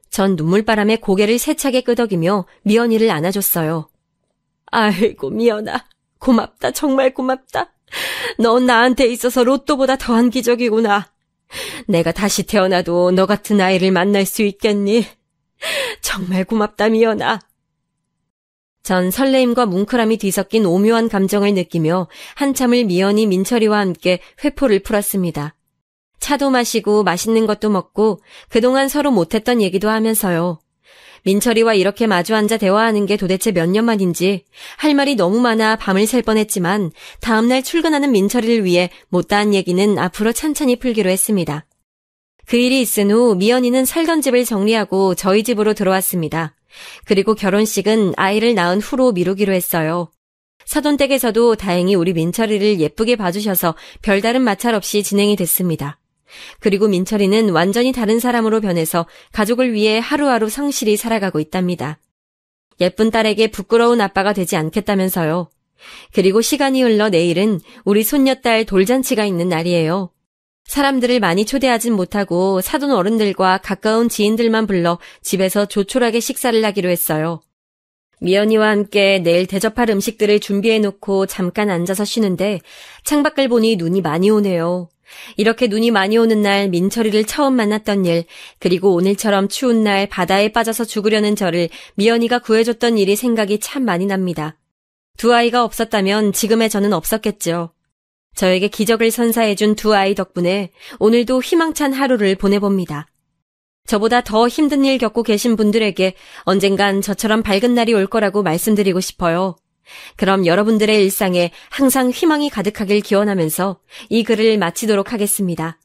전 눈물바람에 고개를 세차게 끄덕이며 미연이를 안아줬어요. 아이고 미연아, 고맙다, 정말 고맙다. 넌 나한테 있어서 로또보다 더한 기적이구나. 내가 다시 태어나도 너 같은 아이를 만날 수 있겠니? 정말 고맙다 미연아. 전 설레임과 뭉클함이 뒤섞인 오묘한 감정을 느끼며 한참을 미연이 민철이와 함께 회포를 풀었습니다. 차도 마시고 맛있는 것도 먹고 그동안 서로 못했던 얘기도 하면서요. 민철이와 이렇게 마주 앉아 대화하는 게 도대체 몇 년 만인지 할 말이 너무 많아 밤을 샐 뻔했지만 다음날 출근하는 민철이를 위해 못다한 얘기는 앞으로 찬찬히 풀기로 했습니다. 그 일이 있은 후 미연이는 살던 집을 정리하고 저희 집으로 들어왔습니다. 그리고 결혼식은 아이를 낳은 후로 미루기로 했어요. 사돈댁에서도 다행히 우리 민철이를 예쁘게 봐주셔서 별다른 마찰 없이 진행이 됐습니다. 그리고 민철이는 완전히 다른 사람으로 변해서 가족을 위해 하루하루 성실히 살아가고 있답니다. 예쁜 딸에게 부끄러운 아빠가 되지 않겠다면서요. 그리고 시간이 흘러 내일은 우리 손녀딸 돌잔치가 있는 날이에요. 사람들을 많이 초대하진 못하고 사돈 어른들과 가까운 지인들만 불러 집에서 조촐하게 식사를 하기로 했어요. 미연이와 함께 내일 대접할 음식들을 준비해놓고 잠깐 앉아서 쉬는데 창밖을 보니 눈이 많이 오네요. 이렇게 눈이 많이 오는 날 민철이를 처음 만났던 일, 그리고 오늘처럼 추운 날 바다에 빠져서 죽으려는 저를 미연이가 구해줬던 일이 생각이 참 많이 납니다. 두 아이가 없었다면 지금의 저는 없었겠죠. 저에게 기적을 선사해준 두 아이 덕분에 오늘도 희망찬 하루를 보내봅니다. 저보다 더 힘든 일 겪고 계신 분들에게 언젠간 저처럼 밝은 날이 올 거라고 말씀드리고 싶어요. 그럼 여러분들의 일상에 항상 희망이 가득하길 기원하면서 이 글을 마치도록 하겠습니다.